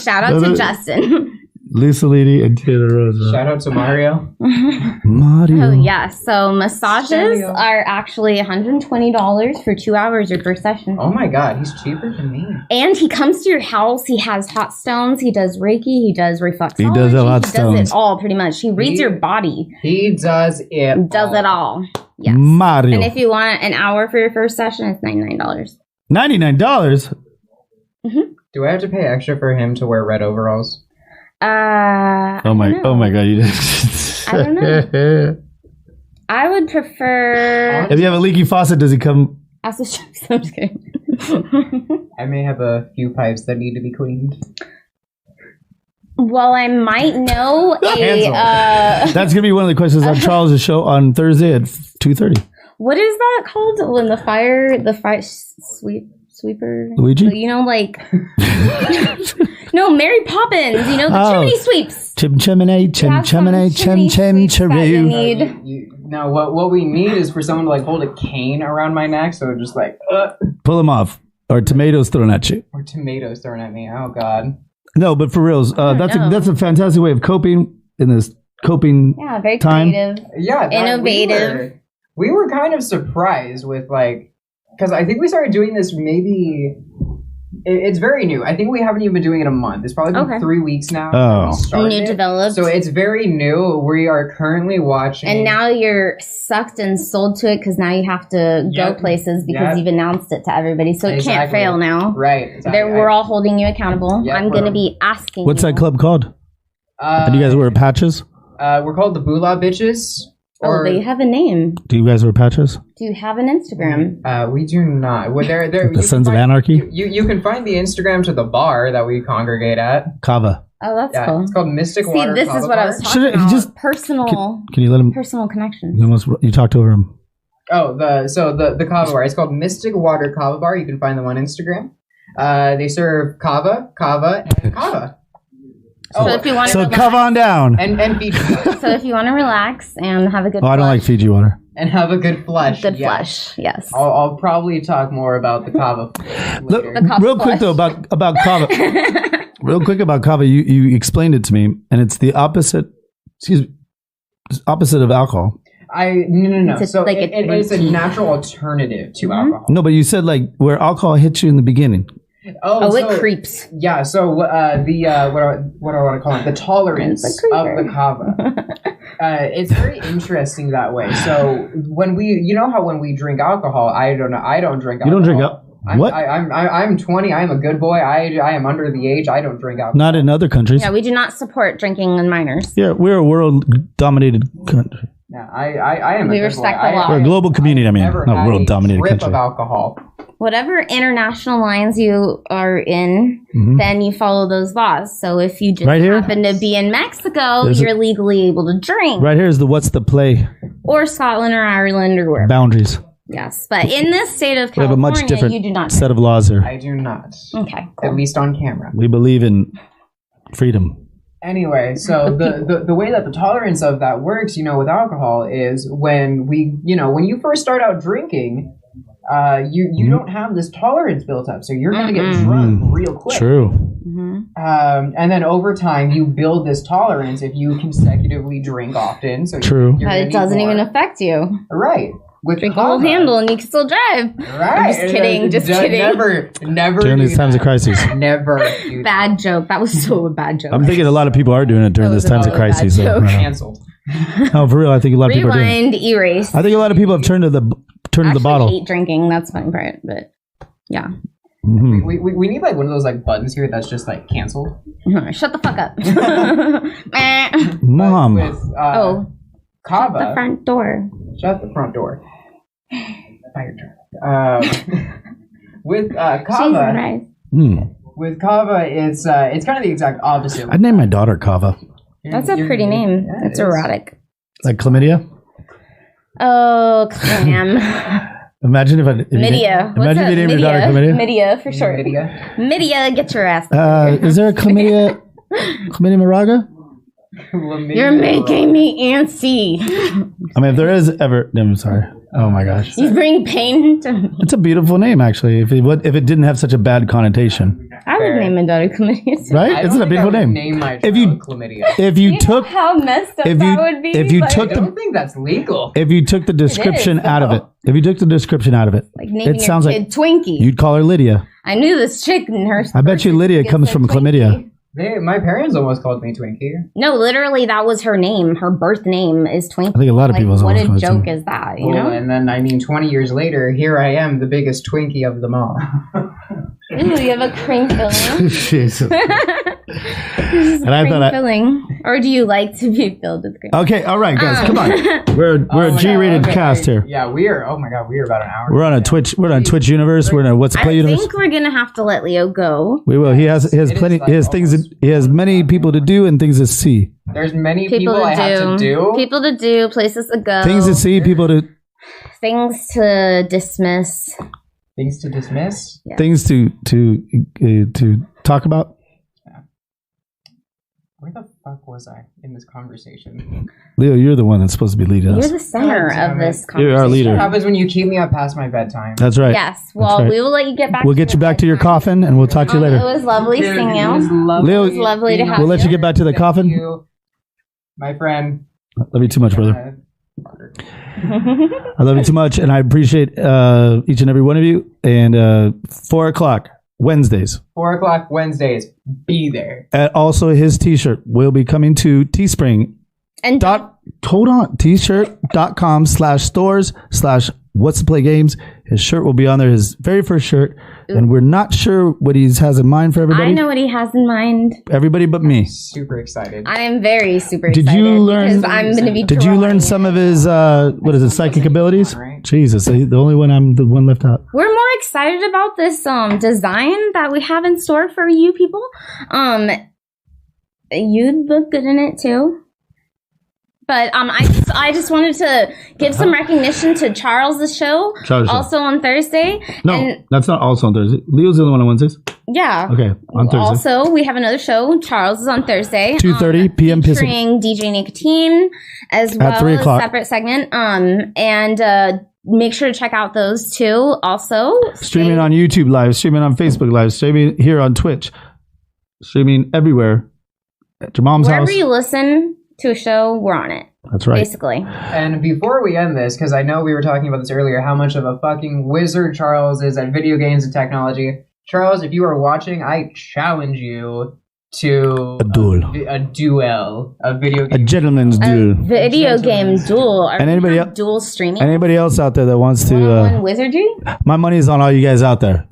S5: Shout out to Justin.
S4: Lisa Lady and Theodore Roosevelt.
S7: Shout out to Mario.
S4: Mario.
S5: Oh, yeah. So massages are actually $120 for 2 hours or per session.
S7: Oh my God, he's cheaper than me.
S5: And he comes to your house. He has hot stones. He does Reiki. He does reflexology.
S4: He does hot stones.
S5: He does it all, pretty much. He reads your body.
S7: He does it.
S5: Does it all. Yes.
S4: Mario.
S5: And if you want an hour for your first session, it's $99.
S4: $99?
S5: Mm-hmm.
S7: Do I have to pay extra for him to wear red overalls?
S4: Oh my God! You
S5: I don't know. I would prefer.
S4: If you have a leaky faucet, does he come?
S5: I'm just kidding.
S7: I may have a few pipes that need to be cleaned.
S5: Well, I might know
S4: That's gonna be one of the questions on Charles' show on Thursday at 2:30.
S5: What is that called? When the fire sweeper?
S4: Luigi?
S5: You know, no, Mary Poppins. You know, the chimney sweeps.
S4: Chimney, chim-chim-chim-chim-chiroo.
S7: No, what we need is for someone to hold a cane around my neck, so just
S4: pull them off, or tomatoes thrown at you.
S7: Or tomatoes thrown at me. Oh God.
S4: No, but for reals, that's a fantastic way of coping in this coping
S5: very
S4: time.
S5: creative.
S7: Yeah,
S5: innovative.
S7: we were kind of surprised with like, because I think we started doing this maybe. It's very new. I think we haven't even been doing it a month. It's probably been 3 weeks now.
S5: When you developed.
S7: So it's very new. We are currently watching.
S5: And now you're sucked and sold to it because now you have to go places because you've announced it to everybody. So it can't fail now.
S7: Right. Exactly.
S5: We're all holding you accountable. I'm going to be asking
S4: What's
S5: you.
S4: that club called? Do you guys wear patches?
S7: We're called the Bula Bitches.
S5: They have a name.
S4: Do you guys wear patches?
S5: Do you have an Instagram?
S7: We do not. Well,
S4: The Sons of Anarchy?
S7: You can find the Instagram to the bar that we congregate at.
S4: Kava.
S5: Oh, that's cool.
S7: It's called Mystic Water.
S5: See, this is what I was talking about. Personal.
S4: Can you let him?
S5: Personal connection.
S4: You talked over him.
S7: Oh, the Kava bar. It's called Mystic Water Kava Bar. You can find them on Instagram. They serve kava, and kava.
S5: So if you want to
S4: come on down.
S7: And Fiji.
S5: So if you want to relax and have a good
S4: Oh, I don't like Fiji water.
S7: And have a good flush.
S5: Flush, yes.
S7: I'll probably talk more about the kava later.
S4: Real quick though about kava. Real quick about kava, you explained it to me, and it's the opposite. Opposite of alcohol.
S7: No. So it's a natural alternative to alcohol.
S4: No, but you said like where alcohol hits you in the beginning.
S5: It creeps.
S7: Yeah, so what do I want to call it? The tolerance of the kava. It's very interesting that way. So when we drink alcohol, I don't drink alcohol.
S4: You don't drink alcohol? What?
S7: I'm 20. I'm a good boy. I am under the age. I don't drink alcohol.
S4: Not in other countries.
S5: Yeah, we do not support drinking in minors.
S4: Yeah, we're a world-dominated country.
S7: Yeah, I am.
S5: We respect the law.
S4: We're a global community. I mean, not world-dominated country.
S7: Of alcohol.
S5: Whatever international lines you are in, then you follow those laws. So if you just happen to be in Mexico, you're legally able to drink.
S4: Right here is the what's the play.
S5: Or Scotland or Ireland or wherever.
S4: Boundaries.
S5: Yes, but in this state of California,
S4: we have a much different
S5: you do not
S4: set of laws here.
S7: I do not.
S5: Okay,
S7: cool. At least on camera.
S4: We believe in freedom.
S7: Anyway, so the way that the tolerance of that works, with alcohol is when when you first start out drinking, you don't have this tolerance built up, so you're going to get drunk real quick.
S4: True.
S7: And then over time, you build this tolerance if you consecutively drink often. So
S4: True.
S5: But it doesn't even affect you.
S7: Right. With
S5: drink a whole handle and you can still drive.
S7: Right.
S5: I'm just kidding.
S7: Never.
S4: During these times of crisis.
S7: Never.
S5: Bad joke. That was so a bad joke.
S4: I'm thinking a lot of people are doing it during this times of crisis.
S7: Canceled.
S4: No, for real. I think a lot of people are doing it.
S5: Rewind, erase.
S4: I think a lot of people have turned to the bottle.
S5: I hate drinking. That's the funny part, but yeah.
S7: We need like one of those like buttons here that's just like canceled.
S5: Shut the fuck up.
S4: Mom.
S7: With, kava.
S5: Shut the front door.
S7: Shut the front door. Now your turn. With kava. With kava, it's kind of the exact opposite.
S4: I'd name my daughter Kava.
S5: That's a pretty name.
S7: Yeah,
S5: it's erotic.
S4: Like chlamydia?
S5: Oh, clam.
S4: Imagine if I...
S5: Midia.
S4: Imagine if you named your daughter chlamydia.
S5: Midia, for sure. Midia, get your ass.
S4: Is there a chlamydia... chlamydia moraga?
S5: You're making me antsy.
S4: I mean, if there is ever... No, I'm sorry. Oh my gosh.
S5: You bring pain to me.
S4: It's a beautiful name, actually. If it didn't have such a bad connotation.
S5: I would name my daughter chlamydia.
S4: Right? Isn't it a beautiful name?
S7: Name my child chlamydia.
S4: If you took...
S5: how messed up that would be?
S7: I don't think that's legal.
S4: If you took the description out of it. If you took the description out of it.
S5: Like naming
S4: it sounds
S5: your kid
S4: like
S5: Twinkie.
S4: You'd call her Lydia.
S5: I knew this chick and her...
S4: I bet you Lydia comes from chlamydia.
S7: My parents almost called me Twinkie.
S5: No, literally, that was her name. Her birth name is Twinkie.
S4: I think a lot of people.
S5: What a joke is that? You know?
S7: And then 20 years later, here I am, the biggest Twinkie of them all.
S5: Ooh, you have a cream filling.
S4: Jesus.
S5: And I thought filling, or do you like to be filled with cream?
S4: Okay, all right, guys, come on. We're a G-rated cast here.
S7: Yeah, we are. Oh my god, we are about an hour.
S4: We're on a Twitch. We're on Twitch universe. We're in a What's Play universe.
S5: I think we're gonna have to let Leo go.
S4: We will. He has plenty. He has things. He has many people to do and things to see.
S7: There's many people I have to do.
S5: People to do, places to go.
S4: Things to see, people to.
S5: Things to dismiss.
S7: Things to dismiss.
S5: Yeah.
S4: Things to talk about.
S7: Where the fuck was I in this conversation?
S4: Leo, you're the one that's supposed to be leading us.
S5: You're the center of this conversation.
S4: You're our leader.
S7: What happens when you keep me up past my bedtime?
S4: That's right.
S5: Yes. Well,
S4: right.
S5: we will let you get back.
S4: We'll get you back to your coffin, and we'll talk to you later.
S5: It was lovely seeing you.
S4: Leo,
S5: it was lovely to have you.
S4: We'll let you get back to the coffin.
S7: You, my friend.
S4: Love you too much, brother. I love you too much, and I appreciate each and every one of you. And 4 o'clock Wednesdays.
S7: 4 o'clock Wednesdays. Be there.
S4: And also, his T-shirt will be coming to Teespring.
S5: And
S4: hold on, t-shirt.com/stores/what's-to-play-games. His shirt will be on there, his very first shirt. Ooh. And we're not sure what he has in mind for everybody.
S5: I know what he has in mind.
S4: Everybody but me.
S7: Super excited.
S5: I am very super excited.
S4: Did you learn?
S5: Because I'm going to be.
S4: Did you learn some of his psychic abilities? Right? Jesus, the only one I'm the one left out.
S5: We're more excited about this design that we have in store for you people. You look good in it too. But I just wanted to give some recognition to Charles' show, also on Thursday.
S4: No, that's not also on Thursday. Leo's the only one on Wednesdays.
S5: Yeah.
S4: Okay, on Thursday.
S5: Also, we have another show. Charles is on Thursday.
S4: 2:30 p.m.
S5: featuring DJ Nicotine as well.
S4: At 3 o'clock.
S5: A separate segment. And make sure to check out those two. Also,
S4: streaming on YouTube Live, streaming on Facebook Live, streaming here on Twitch, streaming everywhere. At your mom's house.
S5: Wherever you listen to a show, we're on it.
S4: That's right.
S5: Basically.
S7: And before we end this, because I know we were talking about this earlier, how much of a fucking wizard Charles is at video games and technology. Charles, if you are watching, I challenge you to
S4: a duel.
S7: A duel. A video game.
S4: A gentleman's duel.
S5: Video game duel.
S4: And anybody else?
S5: Duel streaming.
S4: Anybody else out there that wants to?
S5: Wizardry.
S4: My money is on all you guys out there.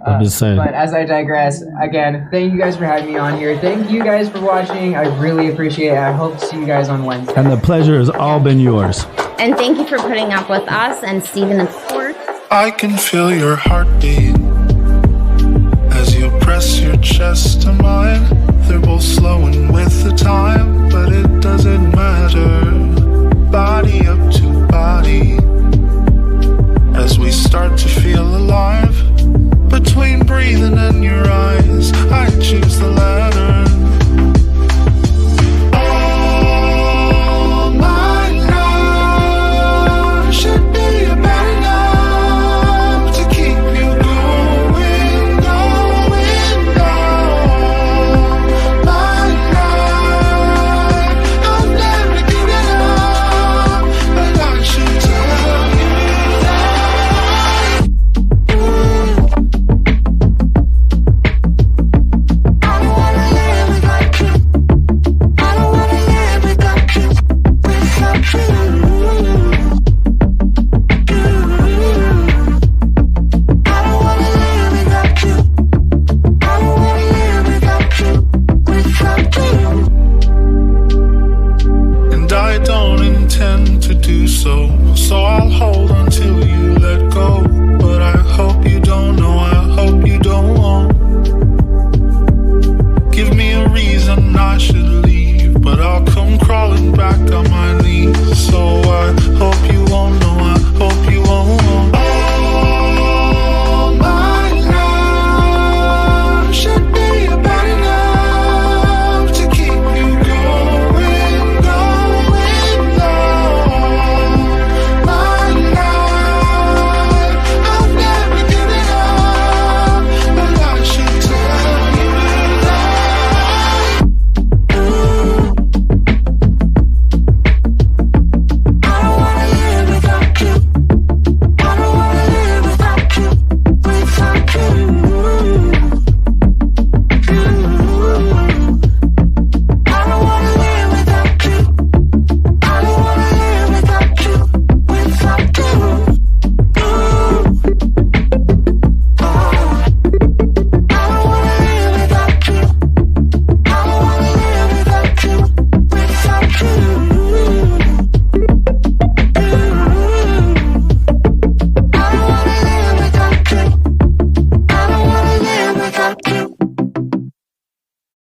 S4: I'm just saying.
S7: But as I digress, again, thank you guys for having me on here. Thank you guys for watching. I really appreciate it. I hope to see you guys on Wednesday.
S4: And the pleasure has all been yours.
S5: And thank you for putting up with us and Steven, of course.
S12: I can feel your heartbeat as you press your chest to mine. They're both slowing with the time, but it doesn't matter. Body up to body as we start to feel alive. Between breathing and your eyes, I choose the latter. All my life should be about enough to keep you going, going on. My life, I'll never give it up, but I should tell you that. And I don't intend to do so, so I'll hold on